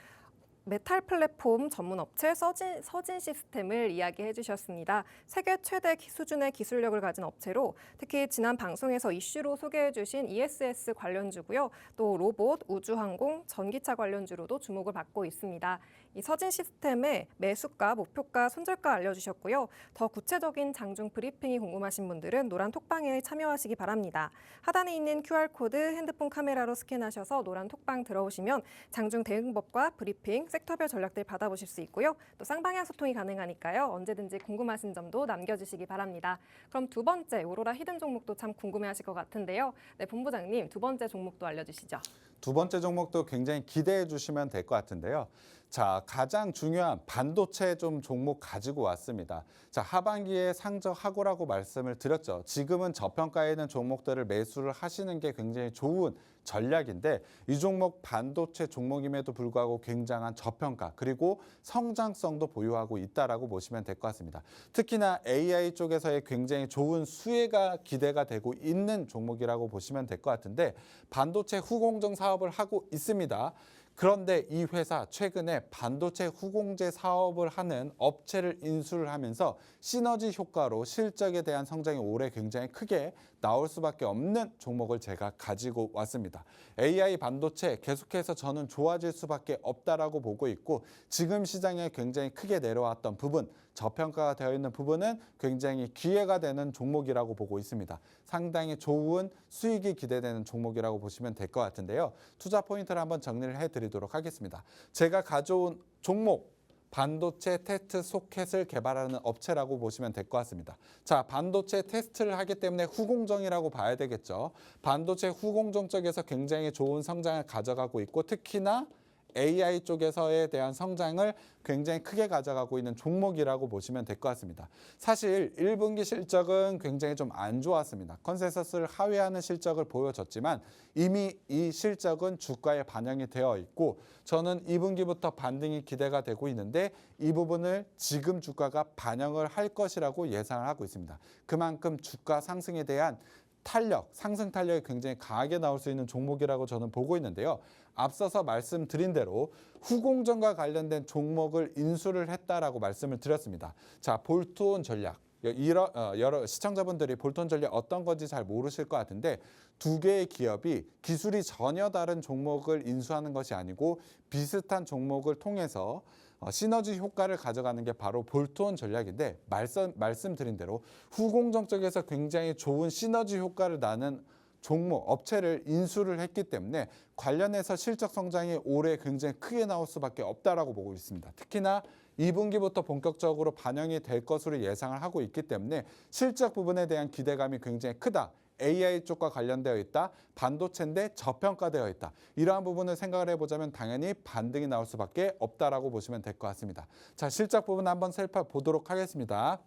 메탈 플랫폼 전문 업체 서진 시스템을 이야기해 주셨습니다. 세계 최대 수준의 기술력을 가진 업체로 특히 지난 방송에서 이슈로 소개해 주신 ESS 관련주고요. 또 로봇, 우주항공, 전기차 관련주로도 주목을 받고 있습니다. 이 서진 시스템의 매수가, 목표가, 손절가 알려주셨고요. 더 구체적인 장중 브리핑이 궁금하신 분들은 노란 톡방에 참여하시기 바랍니다. 하단에 있는 QR코드 핸드폰 카메라로 스캔하셔서 노란 톡방 들어오시면 장중 대응법과 브리핑, 섹터별 전략들 받아보실 수 있고요. 또 쌍방향 소통이 가능하니까요. 언제든지 궁금하신 점도 남겨주시기 바랍니다. 그럼 두 번째 오로라 히든 종목도 참 궁금해하실 것 같은데요. 네, 본부장님 두 번째 종목도 알려주시죠.
두 번째 종목도 굉장히 기대해 주시면 될 것 같은데요. 자, 가장 중요한 반도체 좀 종목 가지고 왔습니다. 자, 하반기에 상저하고라고 말씀을 드렸죠. 지금은 저평가에 있는 종목들을 매수를 하시는 게 굉장히 좋은 전략인데 이 종목 반도체 종목임에도 불구하고 굉장한 저평가 그리고 성장성도 보유하고 있다라고 보시면 될 것 같습니다. 특히나 AI 쪽에서의 굉장히 좋은 수혜가 기대가 되고 있는 종목이라고 보시면 될 것 같은데 반도체 후공정 사업을 하고 있습니다. 그런데 이 회사 최근에 반도체 후공제 사업을 하는 업체를 인수를 하면서 시너지 효과로 실적에 대한 성장이 올해 굉장히 크게 나올 수밖에 없는 종목을 제가 가지고 왔습니다. AI 반도체 계속해서 저는 좋아질 수밖에 없다라고 보고 있고 지금 시장에 굉장히 크게 내려왔던 부분, 저평가가 되어 있는 부분은 굉장히 기회가 되는 종목이라고 보고 있습니다. 상당히 좋은 수익이 기대되는 종목이라고 보시면 될 것 같은데요. 투자 포인트를 한번 정리를 해드리도록 하겠습니다. 제가 가져온 종목, 반도체 테스트 소켓을 개발하는 업체라고 보시면 될 것 같습니다. 자, 반도체 테스트를 하기 때문에 후공정이라고 봐야 되겠죠. 반도체 후공정 쪽에서 굉장히 좋은 성장을 가져가고 있고 특히나 AI 쪽에서에 대한 성장을 굉장히 크게 가져가고 있는 종목이라고 보시면 될 것 같습니다. 사실 1분기 실적은 굉장히 좀 안 좋았습니다. 컨센서스를 하회하는 실적을 보여줬지만 이미 이 실적은 주가에 반영이 되어 있고 저는 2분기부터 반등이 기대가 되고 있는데 이 부분을 지금 주가가 반영을 할 것이라고 예상을 하고 있습니다. 그만큼 주가 상승에 대한 탄력, 상승 탄력이 굉장히 강하게 나올 수 있는 종목이라고 저는 보고 있는데요. 앞서서 말씀드린 대로 후공정과 관련된 종목을 인수를 했다라고 말씀을 드렸습니다. 자, 볼트온 전략. 여러 시청자분들이 볼트온 전략 어떤 건지 잘 모르실 것 같은데 두 개의 기업이 기술이 전혀 다른 종목을 인수하는 것이 아니고 비슷한 종목을 통해서 시너지 효과를 가져가는 게 바로 볼트온 전략인데 말씀드린 대로 후공정 쪽에서 굉장히 좋은 시너지 효과를 나는 종목, 업체를 인수를 했기 때문에 관련해서 실적 성장이 올해 굉장히 크게 나올 수밖에 없다라고 보고 있습니다. 특히나 2분기부터 본격적으로 반영이 될 것으로 예상을 하고 있기 때문에 실적 부분에 대한 기대감이 굉장히 크다. AI 쪽과 관련되어 있다. 반도체인데 저평가되어 있다. 이러한 부분을 생각을 해보자면 당연히 반등이 나올 수밖에 없다라고 보시면 될 것 같습니다. 자, 실적 부분 한번 살펴보도록 하겠습니다.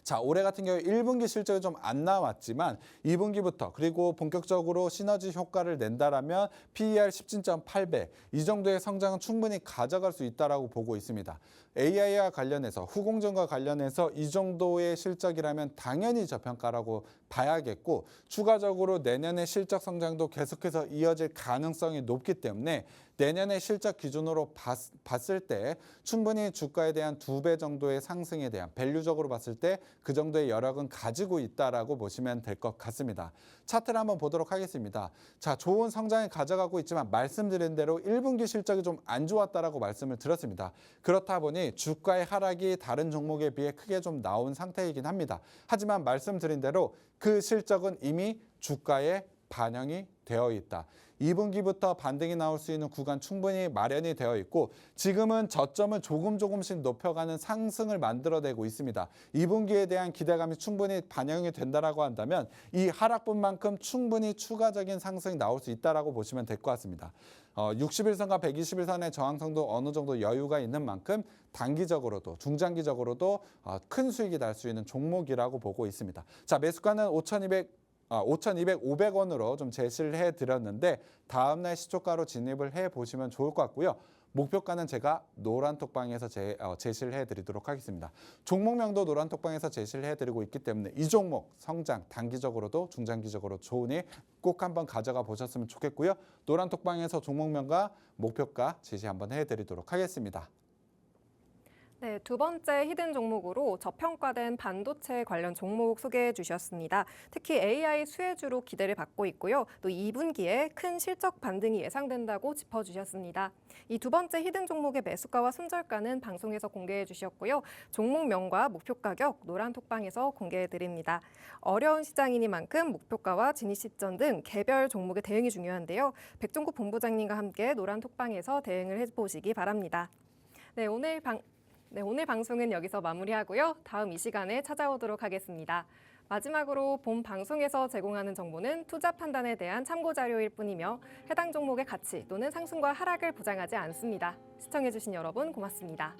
자, 올해 같은 경우에 1분기 실적이 좀 안 나왔지만 2분기부터 그리고 본격적으로 시너지 효과를 낸다라면 PER 17.8배 이 정도의 성장은 충분히 가져갈 수 있다라고 보고 있습니다. AI와 관련해서 후공정과 관련해서 이 정도의 실적이라면 당연히 저평가라고 봐야겠고 추가적으로 내년의 실적 성장도 계속해서 이어질 가능성이 높기 때문에 내년의 실적 기준으로 봤을 때 충분히 주가에 대한 2배 정도의 상승에 대한 밸류적으로 봤을 때 그 정도의 여력은 가지고 있다라고 보시면 될 것 같습니다. 차트를 한번 보도록 하겠습니다. 자, 좋은 성장을 가져가고 있지만 말씀드린 대로 1분기 실적이 좀 안 좋았다라고 말씀을 드렸습니다. 그렇다 보니 주가의 하락이 다른 종목에 비해 크게 좀 나온 상태이긴 합니다. 하지만 말씀드린 대로 그 실적은 이미 주가에 반영이 되어 있다. 2분기부터 반등이 나올 수 있는 구간 충분히 마련이 되어 있고 지금은 저점을 조금씩 높여가는 상승을 만들어내고 있습니다. 2분기에 대한 기대감이 충분히 반영이 된다라고 한다면 이 하락분만큼 충분히 추가적인 상승이 나올 수 있다라고 보시면 될 것 같습니다. 60일선과 120일선의 저항성도 어느 정도 여유가 있는 만큼 단기적으로도 중장기적으로도 큰 수익이 날 수 있는 종목이라고 보고 있습니다. 자, 매수가는 5,200원으로 좀 제시를 해드렸는데 다음날 시초가로 진입을 해보시면 좋을 것 같고요. 목표가는 제가 노란톡방에서 제시를 해드리도록 하겠습니다. 종목명도 노란톡방에서 제시를 해드리고 있기 때문에 이 종목 성장 단기적으로도 중장기적으로 좋으니 꼭 한번 가져가 보셨으면 좋겠고요. 노란톡방에서 종목명과 목표가 제시 한번 해드리도록 하겠습니다.
네, 두 번째 히든 종목으로 저평가된 반도체 관련 종목 소개해 주셨습니다. 특히 AI 수혜주로 기대를 받고 있고요. 또 2분기에 큰 실적 반등이 예상된다고 짚어주셨습니다. 이 두 번째 히든 종목의 매수가와 손절가는 방송에서 공개해 주셨고요. 종목명과 목표 가격 노란톡방에서 공개해 드립니다. 어려운 시장이니만큼 목표가와 진입 시점 등 개별 종목의 대응이 중요한데요. 백종국 본부장님과 함께 노란톡방에서 대응을 해보시기 바랍니다. 네, 오늘 방송은 여기서 마무리하고요. 다음 이 시간에 찾아오도록 하겠습니다. 마지막으로 본 방송에서 제공하는 정보는 투자 판단에 대한 참고 자료일 뿐이며 해당 종목의 가치 또는 상승과 하락을 보장하지 않습니다. 시청해주신 여러분 고맙습니다.